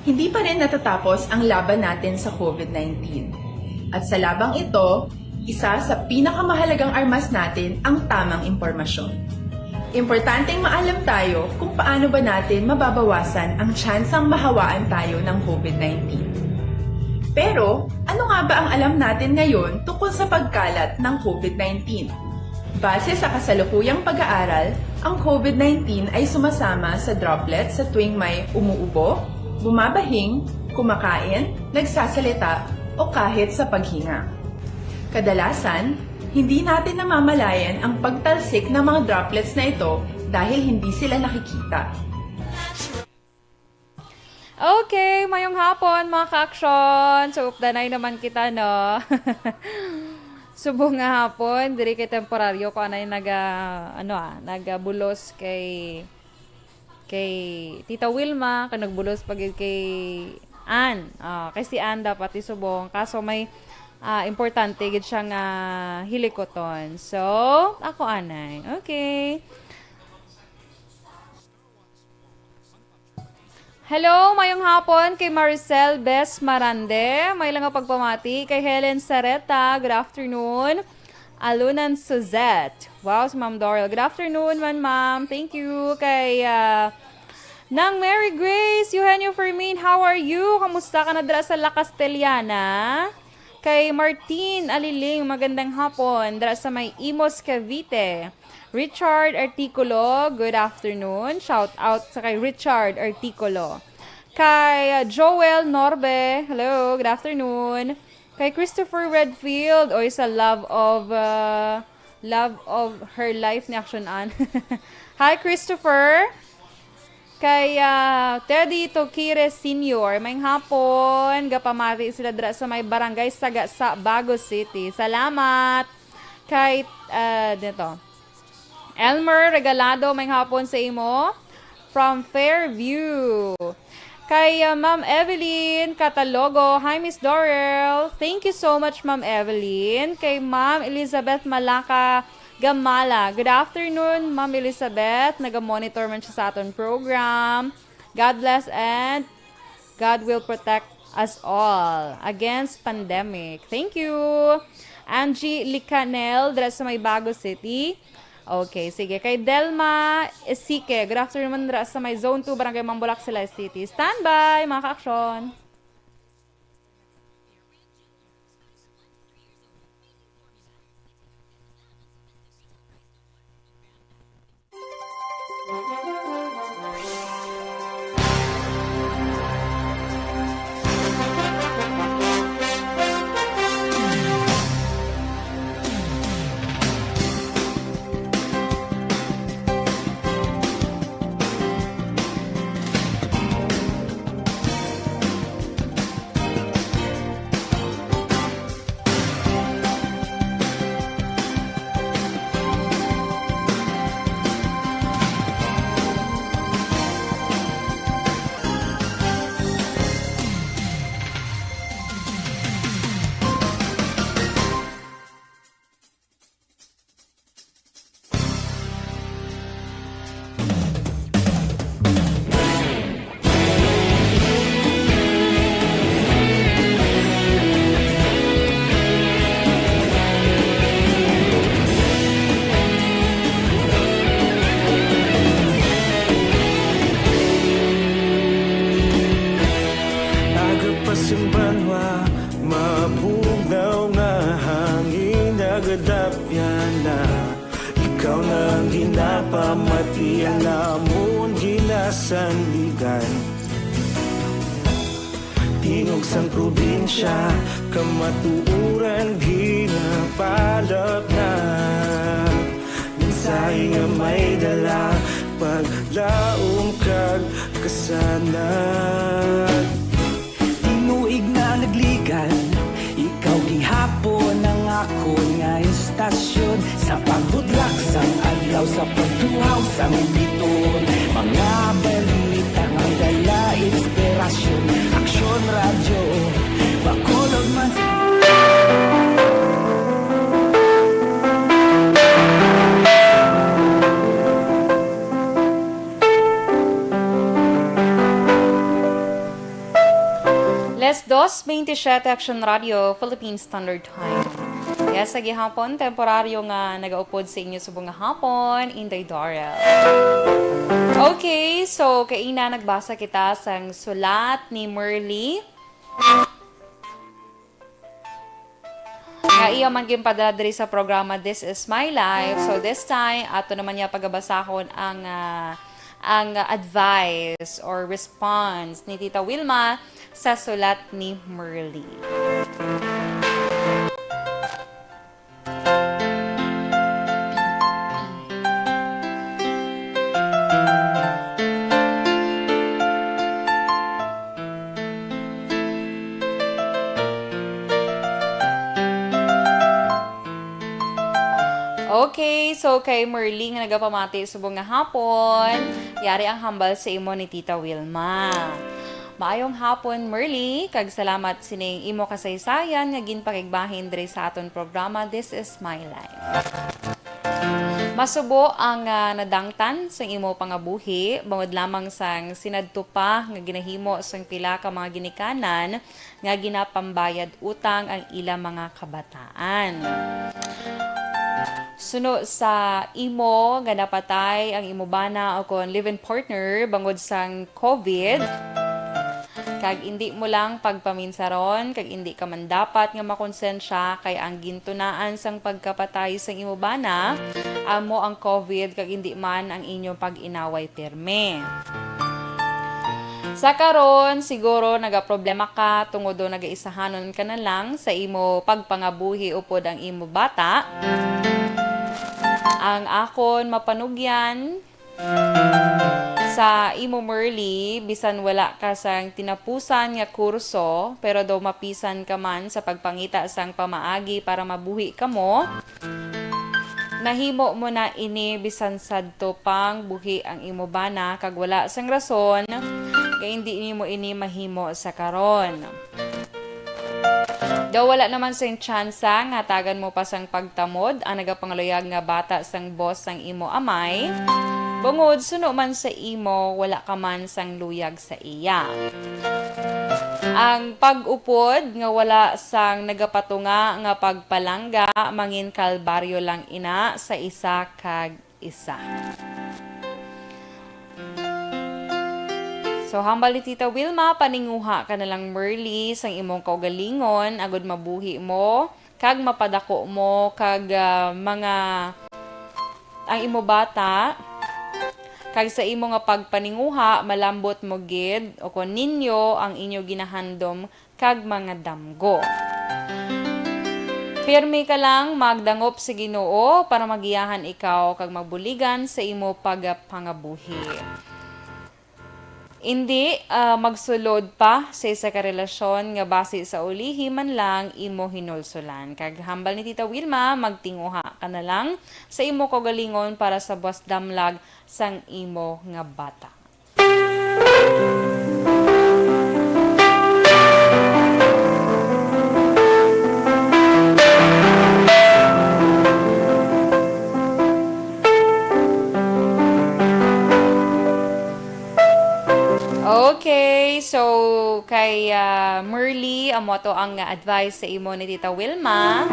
Hindi pa rin natatapos ang laban natin sa COVID-19. At sa labang ito, isa sa pinakamahalagang armas natin ang tamang impormasyon. Importanteng maalam tayo kung paano ba natin mababawasan ang tsansang mahawaan tayo ng COVID-19. Pero, ano nga ba ang alam natin ngayon tungkol sa pagkalat ng COVID-19? Base sa kasalukuyang pag-aaral, ang COVID-19 ay sumasama sa droplets sa tuwing may umuubo, bumabahing, kumakain, nagsasalita, o kahit sa paghinga. Kadalasan, hindi natin namamalayan ang pagtalsik ng mga droplets na ito dahil hindi sila nakikita. Okay, mayong hapon mga ka-action. So, updanay naman kita, no? Subo nga hapon, diri kay temporaryo ko anay nagabulos kay Tita Wilma, ka nagbulos pag kay Ann. Kay si Ann dapat isubong. Kaso may importante gid siya nga hilikoton. So, ako anay. Okay. Hello, mayong hapon kay Maricel Bes Marande. May lang nga pagpamati kay Helen Sareta. Good afternoon. Alunan Suzette. Wow, si Ma'am Doral. Good afternoon, ma'am. Thank you. Kay Nang Mary Grace, Eugenio Fermin, how are you? Kamusta ka na dira sa La Castellana? Kay Martin Aliling, magandang hapon. Dira sa may Imos, Cavite. Richard Articulo, good afternoon. Shout out sa kay Richard Articulo. Kay Joel Norbe, hello, good afternoon. Kay Christopher Redfield, o isa love of her life ni Action Ann. Hi, Christopher. Kay Teddy Tokire Senior, may hapon, gapamati sila dra sa may barangay Saga sa Bago City. Salamat. Kay, dito, Elmer Regalado, may hapon sa imo, from Fairview. Kay Ma'am Evelyn Catalogo, hi Miss Dorel. Thank you so much Ma'am Evelyn. Kay Ma'am Elizabeth Malaka Gamala. Good afternoon Ma'am Elizabeth. Naga-monitor man siya sa aton program. God bless and God will protect us all against pandemic. Thank you. Angie Licanel, dira sa may Bago City. Okay, sige. Kay Delma Esike, good afternoon dira sa may Zone 2, Barangay Mambulak, Sila City. Standby, mga ka-aksyon. Simbanwa, mabugnaw nga hangin nagadapyan na ikaw nang ginapamati ang amon ginasandigan. tingog sang probinsya, kamatuuran ginapalap na. Mensahe nga may dala, paglaom kag kasanag. Tinuig na nagligan, ikaw gihapon ang ako nga istasyon. Sa pagbudlak sang adlaw, sa pagtuhaw sang biton, mga balita nga dala inspirasyon. Aksyon radyo, Bacolod man sa Let's 2:27 Action Radio, Philippine Standard Time. Yes, sa gihapon, temporaryo nga nagaupod sa inyo subong nga hapon, Inday Dorel. Okay, so kaina nagbasa kita sang sulat ni Merly. Nga iya man gimpadala diri sa programa This Is My Life. So this time, ato naman niya pagabasahon ang advice or response ni Tita Wilma sa sulat ni Merly. Okay, so kay Merly nga nagapamati subong nga hapon, yari ang hambal sa imo ni Tita Wilma. Maayong hapon, Merly, kag salamat sining imo kasaysayan nga ginpakigbahin diri sa aton programa This Is My Life. Masubo ang nadangtan sa imo pangabuhi, bangod lamang sang sinadto pa nga ginahimo sang pila ka mga ginikanan nga ginapambayad utang ang ila mga kabataan. Suno sa imo nga napatay ang imo bana o kon live-in partner bangod sang COVID, kag hindi mo lang pagpaminsaron, kag hindi ka man dapat nga makonsensya kay ang gintunaan sang pagkapatay sang imo bana amo ang COVID, kag hindi man ang inyong pag-inaway pirme. Sa karon siguro nagaproblema ka tungod do nagaisahanon ka na lang sa imo pagpangabuhi upod ang imo bata. Ang akon mapanugyan sa imo Merly, bisan wala ka sang tinapusan nga kurso, pero daw mapisan ka man sa pagpangita sang pamaagi para mabuhi ka mo, nahimo mo na ini bisan sadto pang buhi ang imo bana kag wala sang rason kay hindi nimo ini mahimo sa karon. Daw wala naman sang tsansa nga tagan mo pa sang pagtamod ang nagapangaluyag nga bata sang boss sang imo amay. Bungod suno man sa imo, wala ka man sang luyag sa iya. Ang pag-upod nga wala sang nagapatunga nga pagpalangga mangin kalbaryo lang ina sa isa kag isa. So, hambal ni Tita Wilma, paninguha ka na lang Merly sang imong kaugalingon, agod mabuhi mo, kag mapadako mo, kag mga ang imo bata, kag sa imo nga pagpaninguha, malambot mo gid, o kon ninyo ang inyo ginahandom, kag mga damgo. Pirmi ka lang, magdangop sa Ginoo para magiyahan ikaw, kag magbuligan sa imo pagpangabuhi. Hindi magsulod pa sa isa ka relasyon nga base sa ulihi man lang imo hinulsulan. Kag hambal ni Tita Wilma, magtinguha ka na lang sa imo kaugalingon para sa buwas damlag sang imo nga bata. Okay, so kay Merly, amo to ang advice sa imo ni Tita Wilma.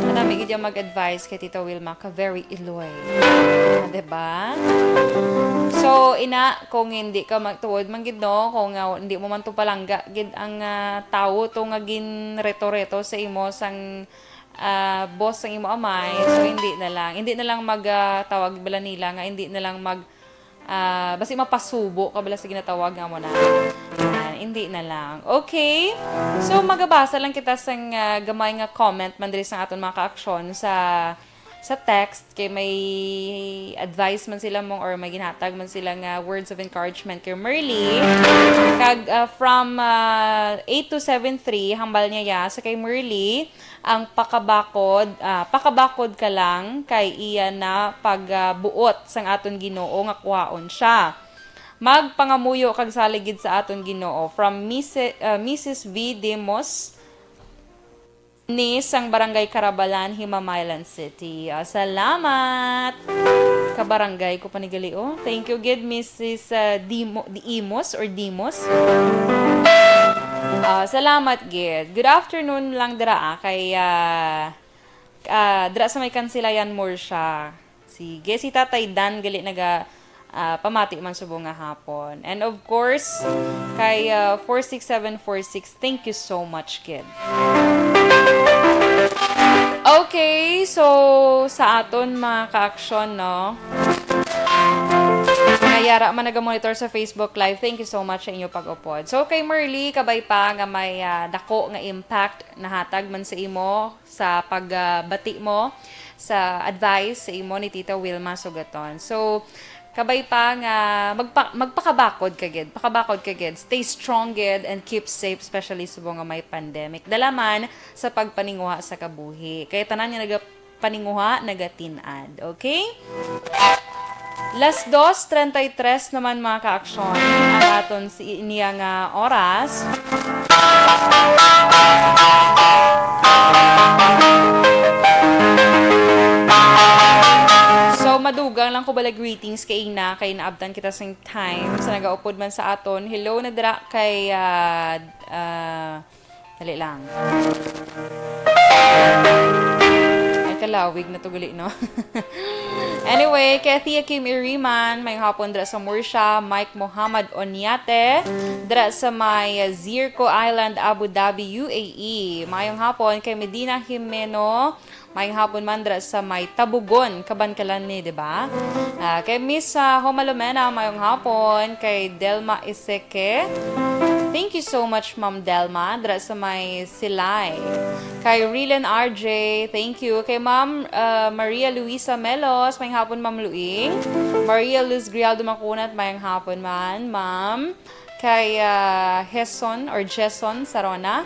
Madami gid mag-advise kay Tita Wilma ka very iloy. Diba? So, ina, kung hindi ka magtuod man gid no, kung hindi mo man to palangga gid ang tao to nga gin reto-reto sa imo sang boss sang imo amay, so hindi na lang magtawag bala nila nga hindi na lang basi mapasubo ka bala sa ginatawag nga mo na. hindi na lang. Okay? So, magabasa lang kita sa gamay nga comment man diri sa aton mga ka-aksyon sa text kay may advice man sila mong or may ginhatag man sila nga words of encouragement kay Merly kag from 8273 hambal niya ya sa kay Merly ang pakabakod ka lang kay iya na pagbuot sang aton Ginoo nga kuhaon siya. Magpangamuyo kag saligid sa aton Ginoo from Mrs. V. Demos ni sang Barangay Carabalan, Himamaylan City. Salamat! Kabarangay ko panigali, oh. Thank you, good Mrs. Dimos or Dimos. Salamat, gid. Good afternoon lang dira, kay dira sa may Kansilayan more siya. Sige, si Tatay Dan gali naga pamati man subong nga hapon. And of course, kay 46746, thank you so much, kid. Okay, so sa aton mga ka-aksyon, no? Nayara man naga-monitor sa Facebook Live. Thank you so much sa inyo pag-upod. So kay Merly, kabay pa nga may dako nga impact nahatag man sa imo sa pagbati mo sa advice sa imo ni Tita Wilma Sugaton. So kabay pa nga magpakabakod ka gid. Pakabakod ka gid. Stay strong gid and keep safe, especially subong nga may pandemic. Dalaman sa pagpaninguha sa kabuhi. Kaya tanan nga nagapaninguha, nagatinad. Okay? Las 2:33 naman mga ka-aksyon ang aton niya nga oras. So, madugang lang ko bala greetings kay Ina, kay naabdan kita sa time sa nagaupod man sa aton. Hello na dira kay dali lang. Ay, kalawig na to gali, no? Anyway, kay Tia Kim Iriman, may hapon dira sa Mursha, Mike Muhammad Onyate, dira sa may Zirco Island, Abu Dhabi, UAE. Mayong hapon kay Medina Jimeno, may hapon man dira sa may Tabugon, Kabankalan ni, di ba? Kay Miss Homalomena, mayong hapon kay Delma Iseke. Thank you so much, Ma'am Delma, dira sa may Silay. Kay Rilen RJ, thank you. Kay Ma'am Maria Luisa Melos, mayong hapon, Ma'am Luing. Maria Luz Grialdo Makunat, mayong hapon man, Ma'am. Kay Heson or Jason Sarona,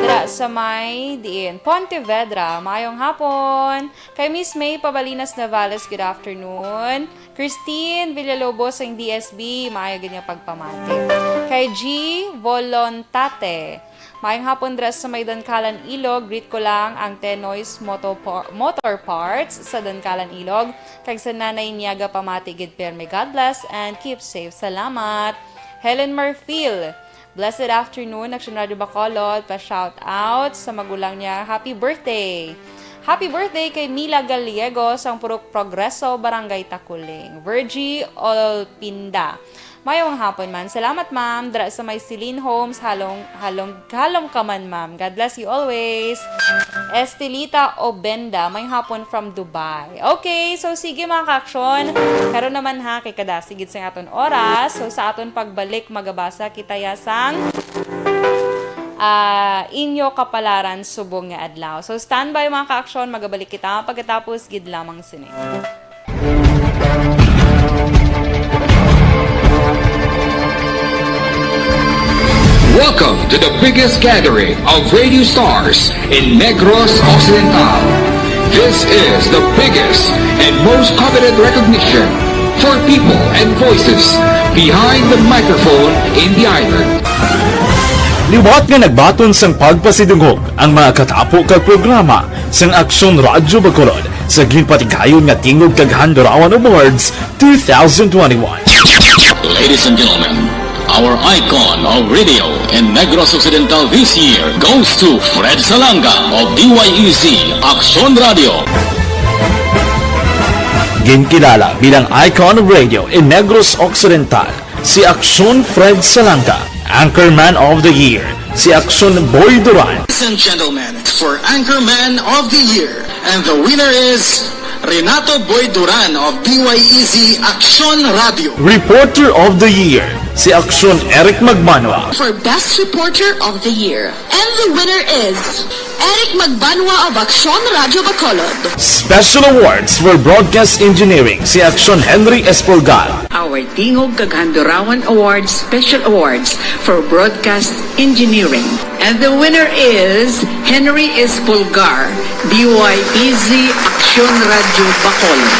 dira sa may diin Pontevedra, mayong hapon. Kay Miss May Pabalinas Navales, good afternoon. Christine Villalobos ng DSB, maayo ganyan pagpamati. Kay G Volontate, mayong hapon dira sa may Dankalan Ilog, greet ko lang ang Tenoy's Motor Parts sa Dankalan Ilog. Kay sa nanay niyaga pamati gid perme, God bless and keep safe. Salamat. Helen Marfil, blessed afternoon, Action Radio Bacolod, pa-shout out sa magulang niya. Happy birthday! Happy birthday kay Mila Gallegos, ang Purok Progreso, Barangay Takuling. Virgie Olpinda. Mayong hapon man. Salamat, ma'am. Dra sa may Celine Homes, halong ka man, ma'am. God bless you always. Estelita Obenda, mayong hapon from Dubai. Okay, so sige mga ka-aksyon. Karon naman ha, kay kada sigid sa aton oras. So sa aton pagbalik, magabasa kita yasang inyo kapalaran subong nga adlaw. So standby mga ka-aksyon, magabalik kita pagkatapos gid lamang sini. Welcome to the biggest gathering of radio stars in Negros Occidental. This is the biggest and most coveted recognition for people and voices behind the microphone in the island. Liwat nga nagbaton sang pagpasidungog ang mga katapo kag programa sang Aksyon Radyo Bacolod sa ginpatigayon nga Tingog kag Handurawan Awards 2021. Ladies and gentlemen, our icon of radio in Negros Occidental this year goes to Fred Salanga of DYEZ Aksyon Radio. Ginkilala bilang icon of radio in Negros Occidental, si Aksyon Fred Salanga. Anchorman of the Year, si Aksyon Boy Duran. Ladies and gentlemen, for Anchorman of the Year, and the winner is Renato Boy Duran of DYEZ Aksyon Radio. Reporter of the Year, si Aksyon Eric Magbanwa. For Best Reporter of the Year. And the winner is Eric Magbanwa of Aksyon Radio Bacolod. Special awards for broadcast engineering, si Aksyon Henry Espolgar. Our Tingog Kaghandurawan Awards Special Awards for Broadcast Engineering. And the winner is Henry Espolgar, DYEZ Aksyon Radio Bacolod.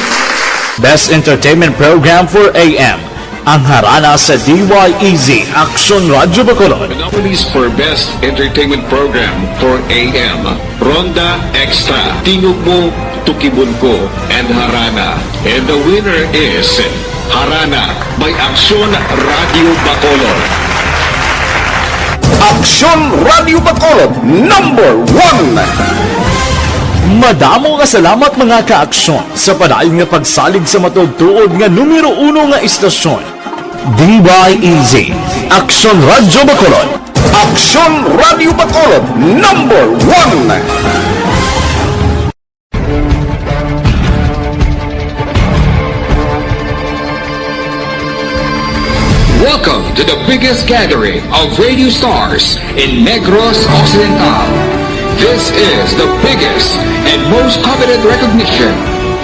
Best entertainment program for AM, ang harana sa DYEZ Aksyon Radio Bacolod. The nominees for Best Entertainment Program for AM, Ronda Extra, Tingog Mo, Tukibon Ko, and Harana. And the winner is Harana by Aksyon Radio Bacolod. Aksyon Radio Bacolod, number 1! Madamo nga salamat mga ka-aksyon sa padayon nga pagsalig sa matudtuod nga numero 1 nga istasyon. DYEZ, Aksyon Radio Bacolod. Aksyon Radio Bacolod, number 1! Welcome to the biggest gathering of radio stars in Negros Occidental. This is the biggest and most coveted recognition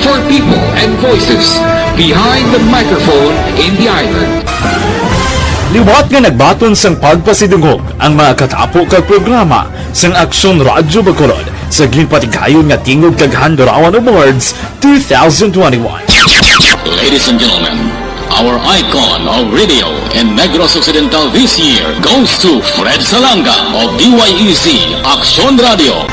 for people and voices behind the microphone in the island. Liwat nga nagbaton sang pagpasidungog ang mga katapo kag programa sang Aksyon Radio Bacolod sa ginpatigayon nga Tingog Kaghandurawan Awards 2021. Ladies and gentlemen, our icon of radio in Negros Occidental this year goes to Fred Salanga of DYEZ Aksyon Radio.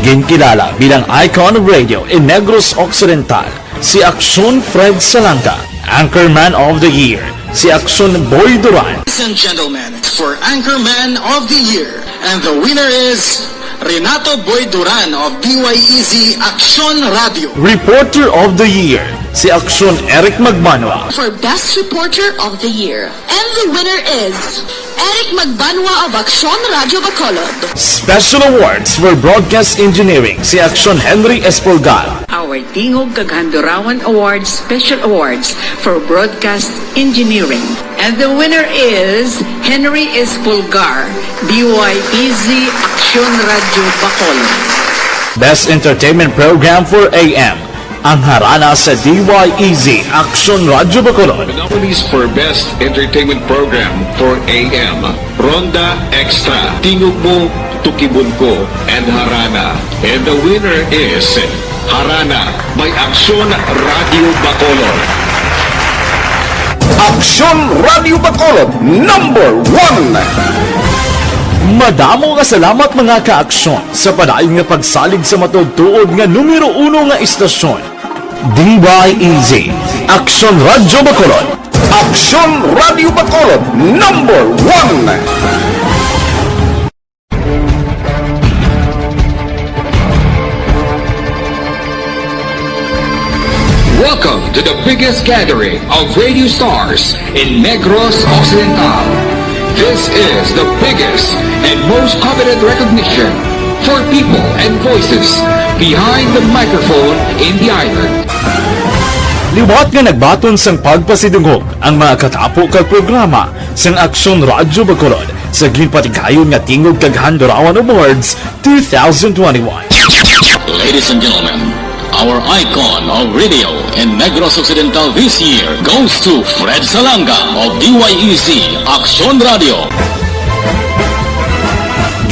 Ginkilala bilang icon of radio in Negros Occidental, si Aksyon Fred Salanga. Anchorman of the Year, si Aksyon Boy Duran. Ladies and gentlemen, for Anchorman of the Year, and the winner is Renato Boy Duran of DYEZ Aksyon Radio. Reporter of the Year, si Aksyon Eric Magbanwa. For Best Reporter of the Year. And the winner is Eric Magbanwa of Aksyon Radio Bacolod. Special awards for broadcast engineering, si Aksyon Henry Espolgar. Our Tingog Kaghandurawan Awards Special Awards for Broadcast Engineering. And the winner is Henry Espolgar, DYEZ Aksyon Radio Bacolod. Best entertainment program for AM, ang harana sa DYEZ Aksyon Radio Bacolod. The nominees for Best Entertainment Program for AM, Ronda Extra, Tingog Mo, Tukibon Ko, and Harana. And the winner is Harana by Aksyon Radio Bacolod. Aksyon Radio Bacolod, number 1! Madamo nga salamat mga ka-aksyon sa padayon nga pagsalig sa matudtuod nga numero 1 nga istasyon. DYEZ, Aksyon Radio Bacolod. Aksyon Radio Bacolod, number 1! Welcome to the biggest gathering of radio stars in Negros Occidental. This is the biggest and most coveted recognition for people and voices behind the microphone in the island. Liwat nga nagbaton sang pagpasidungog ang mga katapo kag programa sang Aksyon Radio Bacolod sa ginpatigayon nga Tingog Kaghandurawan Awards 2021. Ladies and gentlemen, our icon of radio in Negros Occidental this year goes to Fred Salanga of DYEZ Aksyon Radio.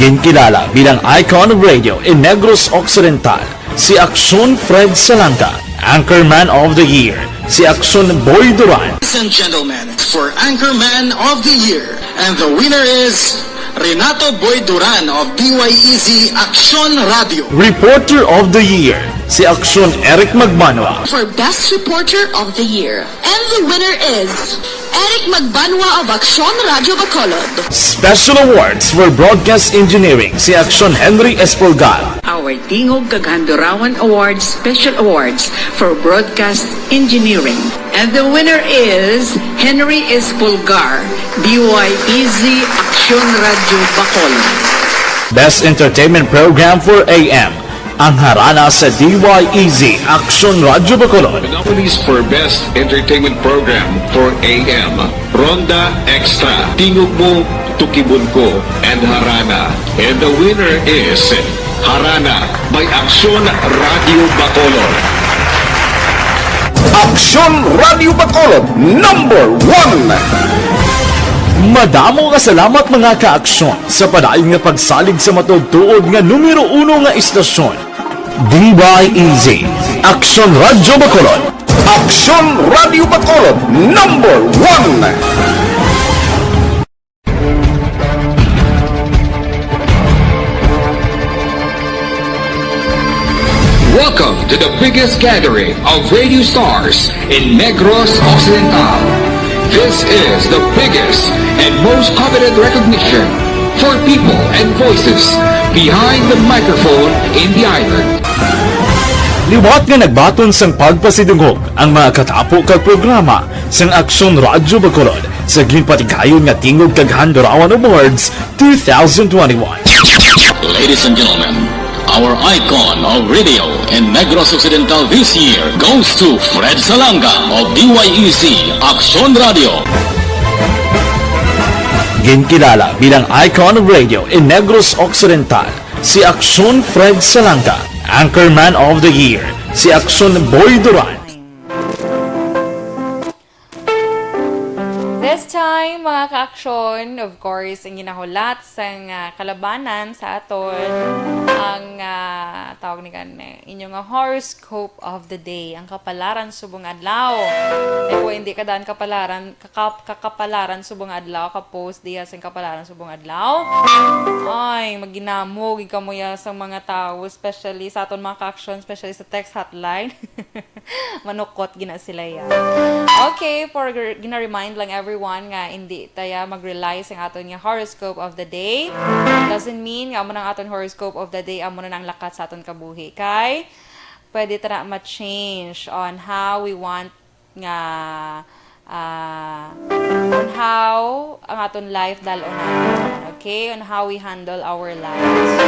Ginkilala bilang icon of radio in Negros Occidental, si Aksyon Fred Salanga. Anchorman of the Year, si Aksyon Boy Duran. Ladies and gentlemen, for Anchorman of the Year, and the winner is Renato Boy Duran of DYEZ Aksyon Radio. Reporter of the Year, si Aksyon Eric Magbanwa. For Best Reporter of the Year. And the winner is Eric Magbanwa of Aksyon Radio Bacolod. Special awards for broadcast engineering, si Aksyon Henry Espolgar. Our Tingog Kaghandurawan Awards Special Awards for Broadcast Engineering. And the winner is Henry Espolgar, DYEZ Aksyon Radio Bacolod. Best entertainment program for AM, Ang harana sa DYEZ Aksyon Radyo Bacolod. Monopolies for Best Entertainment Program for AM, Ronda Extra, Tingog Mo, Tukibon Ko, and Harana. And the winner is Harana by Aksyon Radio Bacolod. Aksyon Radio Bacolod #1. Madamo nga salamat mga ka-aksyon sa padayon nga pagsalig sa matugtuod nga numero 1 nga istasyon. DYEZ Aksyon Radio Bacolod. Aksyon Radio Bacolod #1. Welcome to the biggest gathering of radio stars in Negros Occidental. This is the biggest and most coveted recognition for people and voices behind the microphone in the island. Liwat nga nagbaton sang pagpasidungog ang mga katapo kag programa sang Aksyon Radyo Bacolod sa ginpatigayon nga Tingog kag Handurawan Awards 2021. Ladies and gentlemen, our icon of radio in Negros Occidental this year goes to Fred Salanga of DYEZ Aksyon Radio. Ginkilala bilang icon of radio in Negros Occidental, si Aksyon Fred Salanga. Anchorman of the Year, si Aksyon Boy Duran. This time, mga ka-aksyon, of course, ang ginahulat sa kalabanan sa aton, ang tawag ni inyong horoscope of the day, ang kapalaran subong adlaw. Kung hindi ka daan kakapalaran subong adlaw, ka-post diya sa kapalaran subong adlaw, ay, maginamog, ikaw mo ya sa mga tao, especially sa aton mga ka-aksyon, especially sa text hotline. Manukot, gina sila yan. Okay, for gina-remind lang everyone nga hindi tayo mag-rely sa aton nga horoscope of the day. Doesn't mean nga amo ng aton horoscope of the day amo na nang lakat sa aton kabuhi. Kay pwede ta na ma-change on how we want nga on how ang aton life dalon natin. Okay? On how we handle our lives.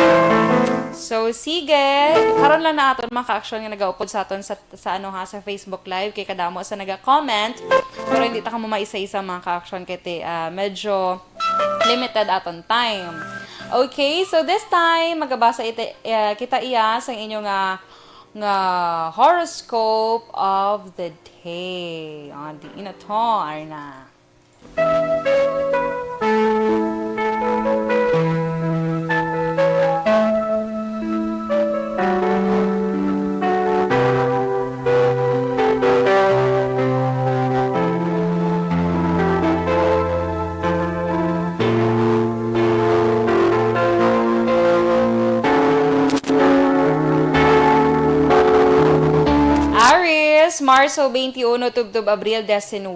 So, sige. Karon lang na aton mga ka-aksyon nga nag-upod sa aton sa sa Facebook Live kay kadamo sa naga-comment. Pero hindi ta ka mo maisa-isa mga ka-aksyon kay medyo limited aton time. Okay, so this time magabasa kita iya sa inyong nga horoscope of the day. Di ina to, Arna. Marso 21 tubtub Abril 19.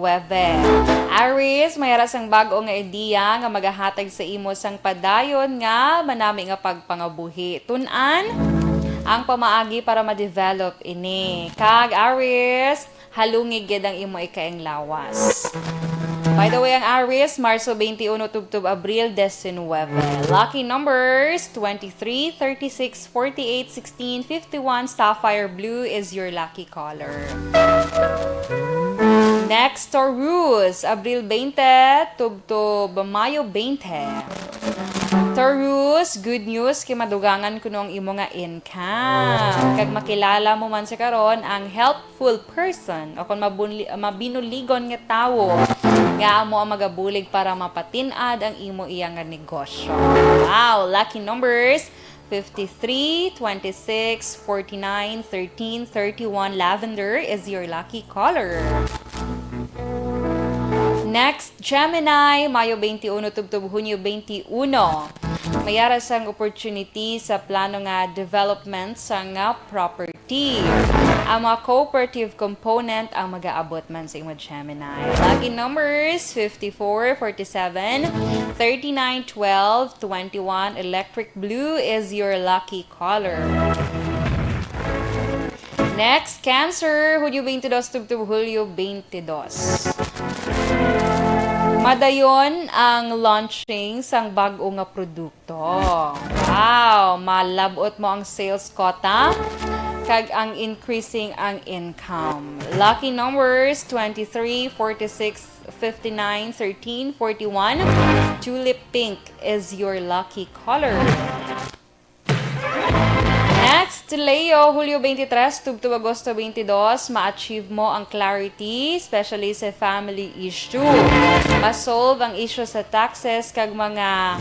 Aries, mayara sang bag-o nga ideya nga magahatag sa imo sang padayon nga manami nga pagpangabuhi. Tun-an ang pamaagi para ma-develop ini. Kag Aries, halungig gid ang imo ikaeng lawas. By the way, ang Aries, Marso 21 tubtub Abril 19. Lucky numbers 23, 36, 48, 16, 51. Sapphire blue is your lucky color. Next, Taurus, Abril 20 tubtub Mayo 20. Taurus, good news kay madugangan kuno ang imo nga income. Kag makilala mo man sa karon ang helpful person o kung mabinuligon nga tawo nga amo ang magabulig para mapatinad ang imo iya nga negosyo. Wow, lucky numbers 53, 26, 49, 13, 31. Lavender is your lucky color. Next, Gemini, Mayo 21 tubtub Hunyo 21. Mayara sang opportunity sa plano nga development sa nga property. Ang mga cooperative component ang mag-aabot man sa imo Gemini. Lucky numbers 54, 47, 39, 12, 21. Electric blue is your lucky color. Next, Cancer, Hunyo 22 tubtub Hulyo 22. Madayon ang launching sang bag-o nga produkto. Wow! malabot mo ang sales quota kag ang increasing ang income. Lucky numbers 23, 46, 59, 13, 41. Tulip pink is your lucky color. Next, Leo, Hulyo 23, to Agosto 22, ma-achieve mo ang clarity, especially sa family issue. Ma-solve ang issue sa taxes kag mga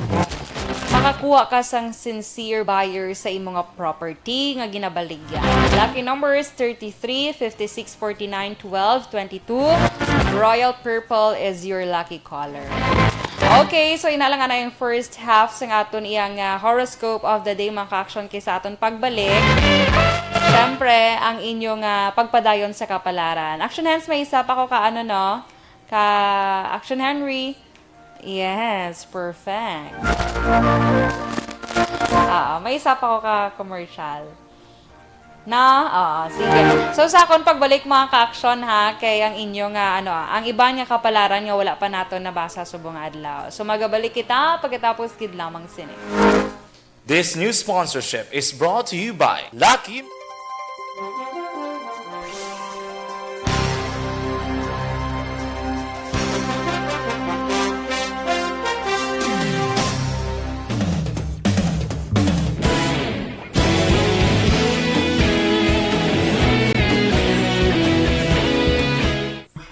makakuha ka sang sincere buyer sa imong property nga ginabaligya. Lucky numbers 33, 56, 49, 12, 22. Royal purple is your lucky color. Okay, so inalang na yung first half sa aton iyang horoscope of the day, mga ka-action, kay sa aton pagbalik. Siyempre, ang inyong pagpadayon sa kapalaran. Action hands, may isa pa ko ka ano, no? Ka Action Henry. Yes, perfect. May isa pa ko ka commercial. Na? Sige. So, sa akong pagbalik mga ka-action ha, kay ang inyong, ang iba nga kapalaran nga wala pa nato nabasa subong adlaw. So, magabalik kita pagkatapos kid lamang sini. This new sponsorship is brought to you by Lucky.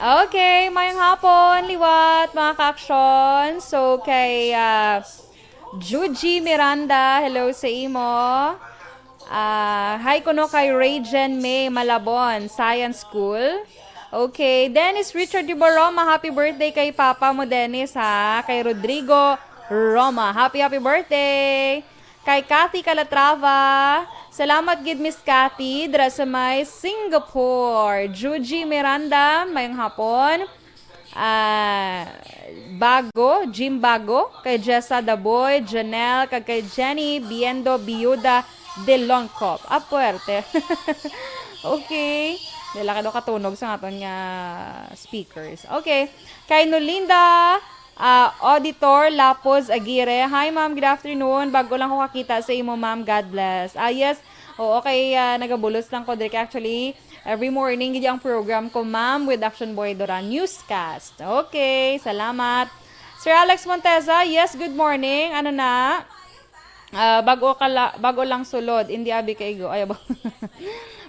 Okay, mayang hapon, liwat, mga ka-action. So, kay Juji Miranda, hello sa imo. Hi kuno kay Regen May Malabon, Science School. Okay, Dennis Richard Di Roma, happy birthday kay Papa mo, Dennis, ha. Kay Rodrigo Roma, happy birthday. Kay Cathy Calatrava, salamat gid Miss Cathy, dra sa may Singapore. Juji Miranda, mayang hapon. Jim Bago, kay Jessa Daboy, Janelle, kay Jenny Biendo Biuda de Longcop. Puerte. Okay. Nila ka daw katunog sa aton nga speakers. Okay. Kay Nolinda Auditor Lapos Aguirre. Hi ma'am, good afternoon. Bago lang ko kakita sa imo ma'am, God bless. Yes. Okay, nagabulos lang ko direct actually. Every morning, gid ang program ko, ma'am, with Action Boy Doran Newscast. Okay, salamat. Sir Alex Monteza, yes, good morning. Ano na? Bago lang sulod. Hindi abi kaigo. Ay,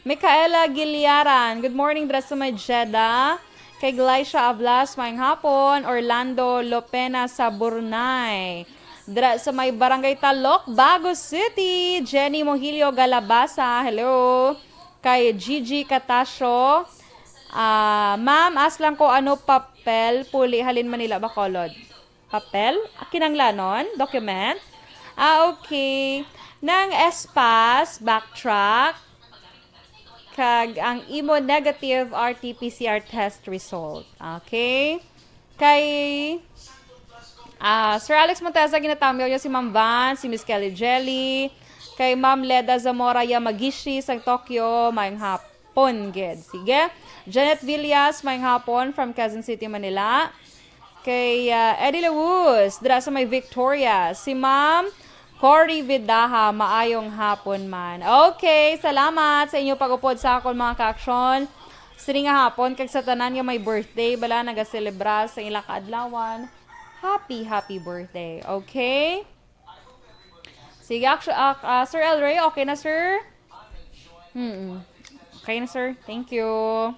Micaela Giliaran, good morning, dress sa may Jeddah. Kay Glycia Ablas, mayang hapon. Orlando Lopena sa Burnay. Dra sa may Barangay Talok, Bago City. Jenny Mohilio Galabasa, hello. Kay Gigi Catasio. Ma'am, ask lang ko ano papel, puli, halin Manila, Bacolod. Papel? Kinanglanon? Document? Okay. Nang espas, backtrack. Kag ang imo negative RT-PCR test result. Okay? Kay Sir Alex Monteza, ginatamyaw niya si Ma'am Van, si Miss Kelly Jelly, kay Ma'am Leda Zamora Yamagishi sa Tokyo, mayang hapon, ged. Sige. Janet Villas, mayang hapon from Quezon City, Manila. Kay Eddie Lewis, dira sa may Victoria. Si Ma'am Cory Vidaha, maayong hapon man. Okay, salamat sa inyo pag-upod sa akon mga ka-action. Sini nga hapon, kag sa tanan nga may birthday, bala nagaselebra sa ilang kaadlawan. Happy birthday. Okay? Sige, Sir El Rey, okay na, sir? Okay na, sir. Thank you.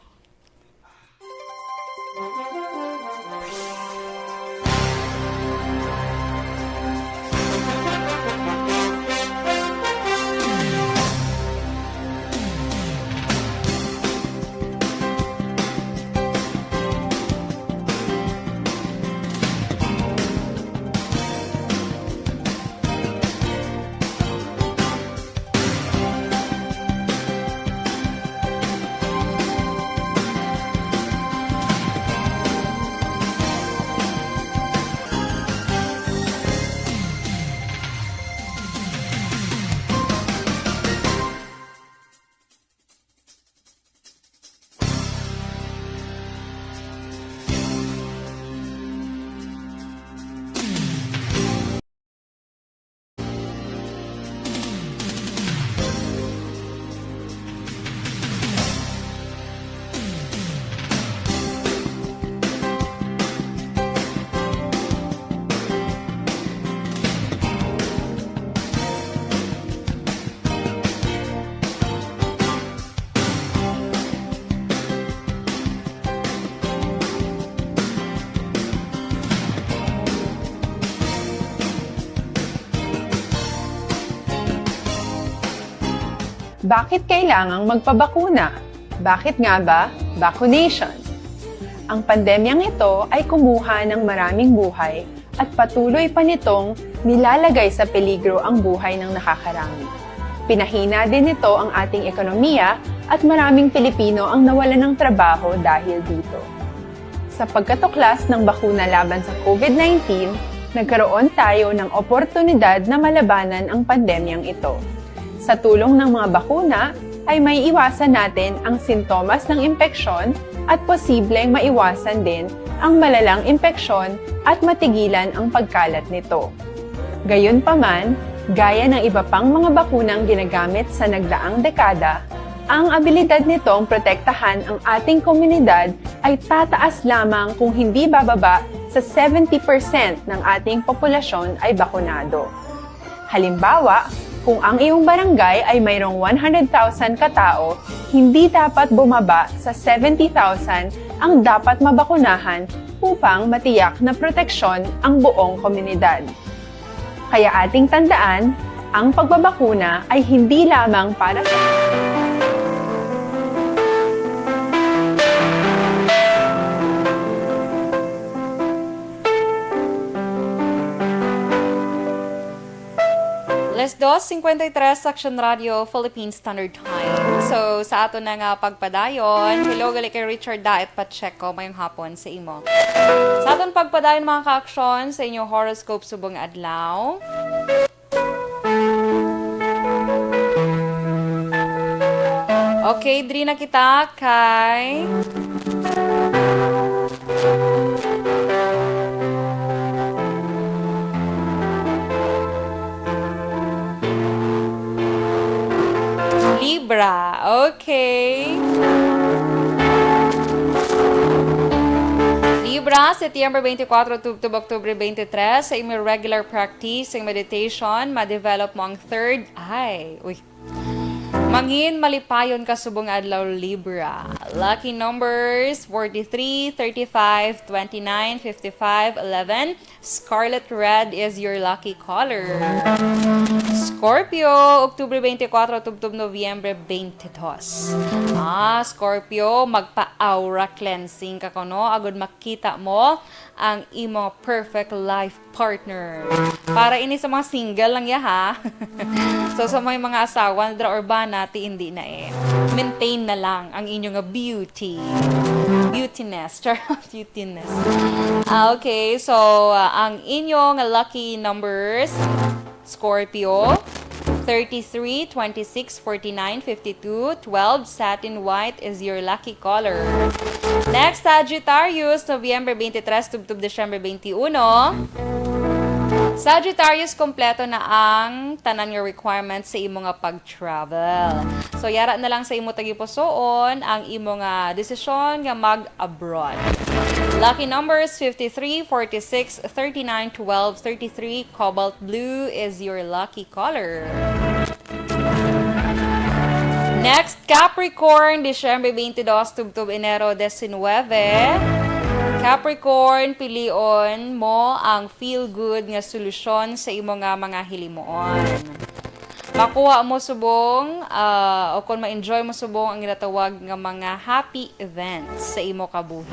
Bakit kailangang magpabakuna? Bakit nga ba vaccination? Ang pandemyang ito ay kumuha ng maraming buhay at patuloy pa nitong nilalagay sa peligro ang buhay ng nakakarami. Pinahina din nito ang ating ekonomiya at maraming Pilipino ang nawalan ng trabaho dahil dito. Sa pagkatuklas ng bakuna laban sa COVID-19, nagkaroon tayo ng oportunidad na malabanan ang pandemyang ito. Sa tulong ng mga bakuna, ay may iwasan natin ang sintomas ng impeksyon at posibleng maiwasan din ang malalang impeksyon at matigilan ang pagkalat nito. Gayunpaman, gaya ng iba pang mga bakunang ginagamit sa nagdaang dekada, ang abilidad nitong protektahan ang ating komunidad ay tataas lamang kung hindi bababa sa 70% ng ating populasyon ay bakunado. Halimbawa, kung ang iyong barangay ay mayroong 100,000 katao, hindi dapat bumaba sa 70,000 ang dapat mabakunahan upang matiyak na proteksyon ang buong komunidad. Kaya ating tandaan, ang pagbabakuna ay hindi lamang para sa Alas 2:53 Action Radio Philippine Standard Time. So sa ato na nga pagpadayon, hello gali kay Richard Daet Pacheco mayong hapon sa imo. Sa aton pagpadayon mga ka-aksyon sa inyong horoscope subong adlaw. Okay, diri na kita kay Libra. Okay. Libra, September 24 to October 23, sa imong regular practice, sa meditation, ma-develop mo ang third eye. Uy. Mangin, malipayon ka subong adlaw Libra. Lucky numbers 43, 35, 29, 55, 11. Scarlet red is your lucky color. Scorpio, Octubre 24 to Nobyembre 22. Scorpio, magpa-aura cleansing ka kuno agud makita mo ang imo perfect life partner. Para ini sa mga single lang ya ha. So sa mga asawa dra urbana ti hindi na eh. Maintain na lang ang inyong beauty. Beautiness. Beautiness. Okay, so ang inyong lucky numbers Scorpio 33, 26, 49, 52, 12, satin white is your lucky color. Next, Sagittarius, Nobyembre 23 to December 21. Sagittarius, kompleto na ang tanan nga requirements sa imo nga pag-travel. So, yara na lang sa imo tagipusoon ang imo nga desisyon nga mag-abroad. Lucky numbers 53, 46, 39, 12, 33. Cobalt blue is your lucky color. Next, Capricorn, Disyembre 22 to Enero 19. Capricorn, pilion mo ang feel-good nga solusyon sa imo nga mga hilimuon. Makuha mo subong o kung ma-enjoy mo subong ang ginatawag nga mga happy events sa imo kabuhi.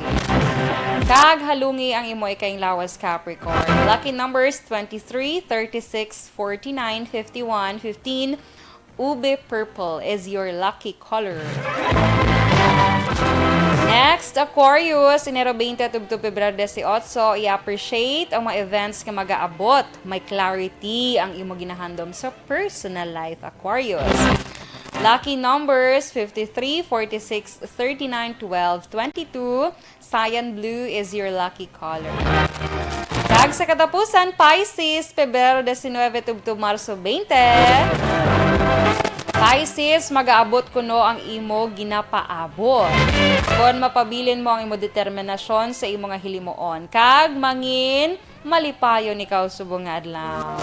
Kag halungi ang imo ikayong lawas Capricorn. Lucky numbers 23, 36, 49, 51, 15. Ube purple is your lucky color. Next, Aquarius, Enero 20 to Pebrero 18, i-appreciate ang mga events nga mag-aabot. May clarity ang imo ginahandom sa personal life, Aquarius. Lucky numbers 53, 46, 39, 12, 22. Cyan blue is your lucky color. Tag sa katapusan, Pisces, Pebrero 19 to Marso 20. Pisces, mag-aabot kuno ang imo ginapaabot. Kung mapabilin mo ang imo determinasyon sa imo nga hilimuon. Kag mangin, malipayon ikaw subong nga adlaw.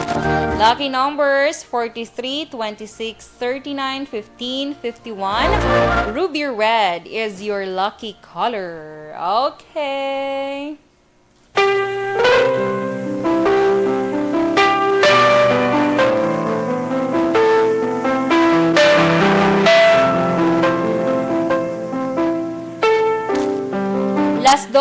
Lucky numbers 43, 26, 39, 15, 51. Ruby red is your lucky color. Okay.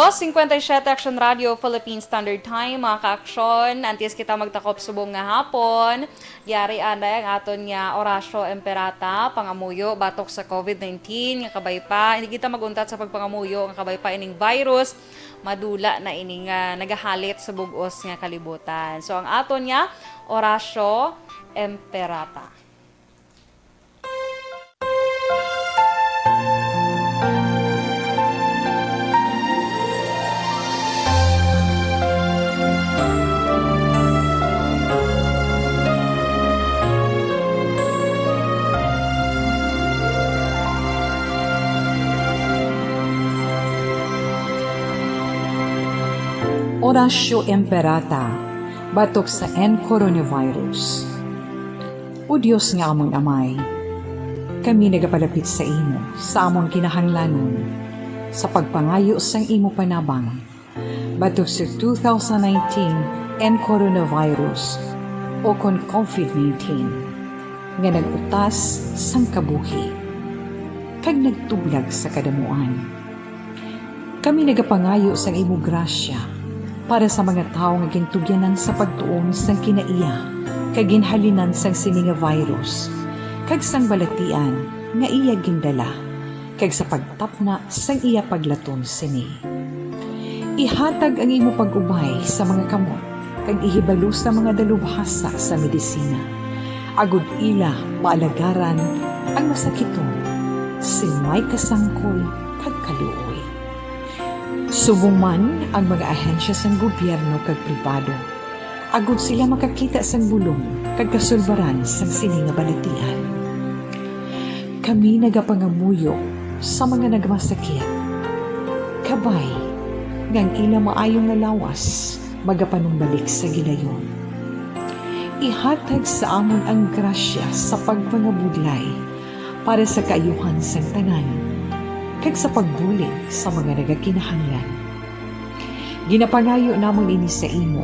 2:57 Action Radio Philippine Standard Time, mga ka-aksyon. Antes kita magtakop subong nga hapon, yari anay ang aton nga Orasyo Emperata, pangamuyo, batok sa COVID-19, nga kabay pa. Hindi kita maguntat sa pagpangamuyo, nga kabay pa ining virus, madula na ining nagahalit sa bugos nga kalibutan. So ang aton nga Orasyo Emperata. Orasyo Emperata, batok sa coronavirus. O Diyos nga amon amay, kami nagapalapit sa imo, sa amon kinahanglanon, sa pagpangayo sang imo panabang, batok sa 2019 coronavirus o kon COVID-19, nga nagutas sang kabuhi, kag nagtublag sa kadamuan. Kami nagapangayo sang imo grasya, para sa mga tao nga gintugyanan sa pagtuon sang kinaiya, kag ginhalinan sang sini nga virus, kag sang balatian nga iya gindala, kag sa pagtapna sang iya paglaton sini. Ihatag ang imo pag-ubay sa mga kamot, kag ihibalo sa mga dalubhasa sa medisina. Agud ila maalagaran ang masakiton, simay kasangkol kag kaluoy. Subong man ang mga ahensya sang gobyerno kag pribado, agud sila makakita sang bulong kag kasulbaran sang sini nga balatian. Kami nagapangamuyo sa mga nagmasakit, kabay ngang ila maayong nga lawas magapanumbalik sa gilayon. Ihatag sa amon ang grasya sa pagpangabudlay para sa kaayuhan sang tanan, kag sa pagbulig sa mga nagakinahanglan. Ginapangayo namon ini sa imo,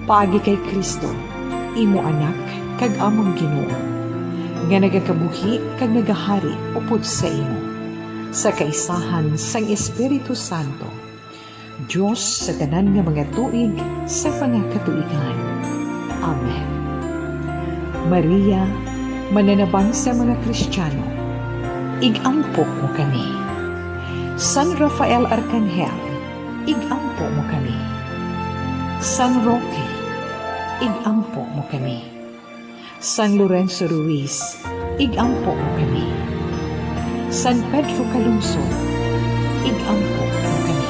paagi kay Kristo, imo anak, kag among Ginoo, nga nagakabuhi kag nagahari upod sa imo, sa kaisahan sang Espiritu Santo, Diyos sa tanan nga mga tuig sa pangakatuigan. Amen. Maria, mananabang sa mga Kristiyano, igampok mo kami. San Rafael Arcangel, igampo mo kami. San Roque, igampo mo kami. San Lorenzo Ruiz, igampo mo kami. San Pedro Calungsod, igampo mo kami.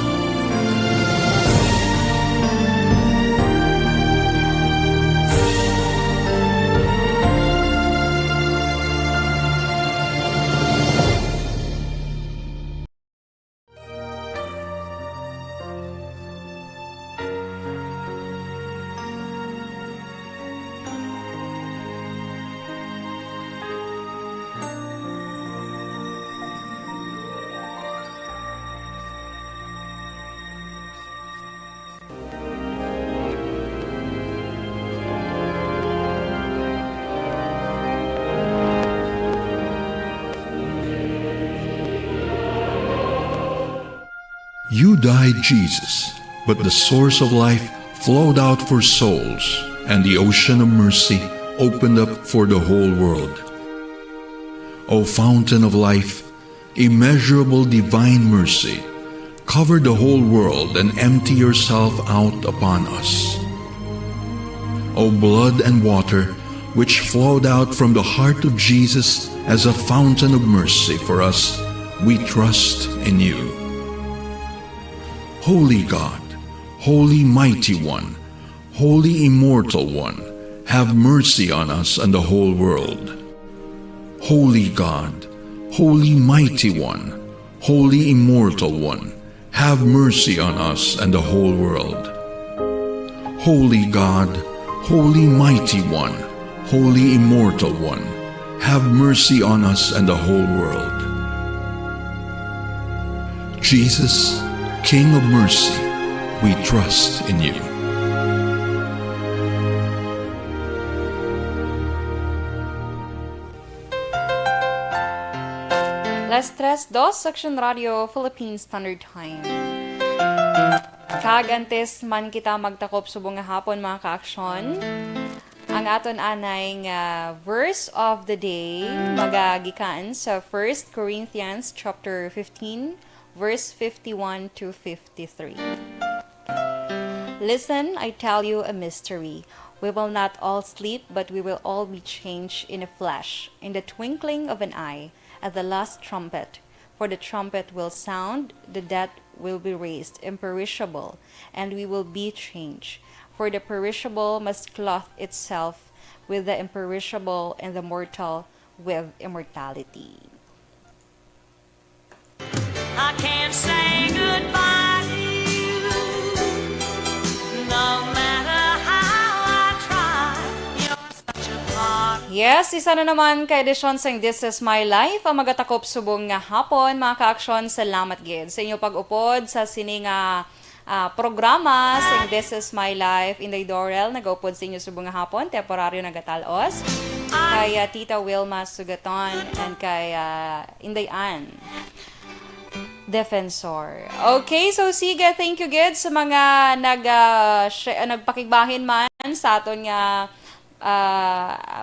You died, Jesus, but the source of life flowed out for souls, and the ocean of mercy opened up for the whole world. O fountain of life, immeasurable divine mercy, cover the whole world and empty yourself out upon us. O blood and water, which flowed out from the heart of Jesus as a fountain of mercy for us, we trust in you. Holy God, Holy Mighty One, Holy Immortal One, have mercy on us and the whole world. Holy God, Holy Mighty One, Holy Immortal One, have mercy on us and the whole world. Holy God, Holy Mighty One, Holy Immortal One, have mercy on us and the whole world. Jesus, King of mercy, we trust in you. Las 3:02, Section Radio, Philippine Standard Time. Kag antes man kita magtakop subong nga hapon mga ka-aksyon, ang aton anay nga verse of the day magagikan sa 1 Corinthians chapter 15 verse 51 to 53. Listen, I tell you a mystery. We will not all sleep, but we will all be changed in a flash, in the twinkling of an eye, at the last trumpet. For the trumpet will sound, the dead will be raised imperishable, and we will be changed. For the perishable must clothe itself with the imperishable, and the mortal with immortality. I can't say goodbye to you, no matter how I try. You're such a part. Yes, isa na naman ka edisyon sa This Is My Life, ang magatakop subong nga hapon, mga ka-aksyon. Salamat gid sa inyo pag-upod sa sining programa sa This Is My Life. Inday Dorel, nag-upod sa inyo subong nga hapon, temporaryo nagatalos. Kay Tita Wilma Sugaton and kay Inday Ann Defensor. Okay, so sige, thank you gid sa mga nagpakigbahin man sa aton nga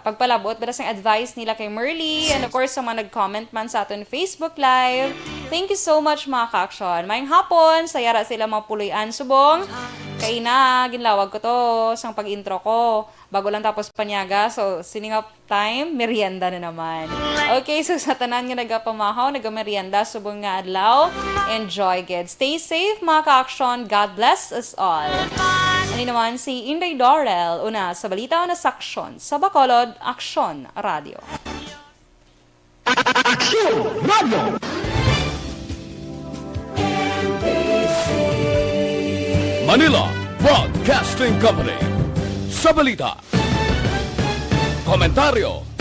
pagpalabot para sa advice nila kay Merly, and of course sa mga nag-comment man sa aton Facebook Live. Thank you so much mga ka-aksyon. Mayang hapon, sayara sila mga puloy-an subong. Kay na, ginlawag ko to sang pag-intro ko. Bago lang tapos panyaga, so sining up time, merienda na naman. Okay, so sa tanan nga nagapamahaw, nagamerienda subong nga adlaw. Enjoy, gid. Stay safe mga ka-aksyon. God bless us all. Ano naman si Inday Dorel, una sa balita na saksyon sa Bacolod, Aksyon Radio. Aksyon Radio! Manila Broadcasting Company. Sa balita, komentaryo,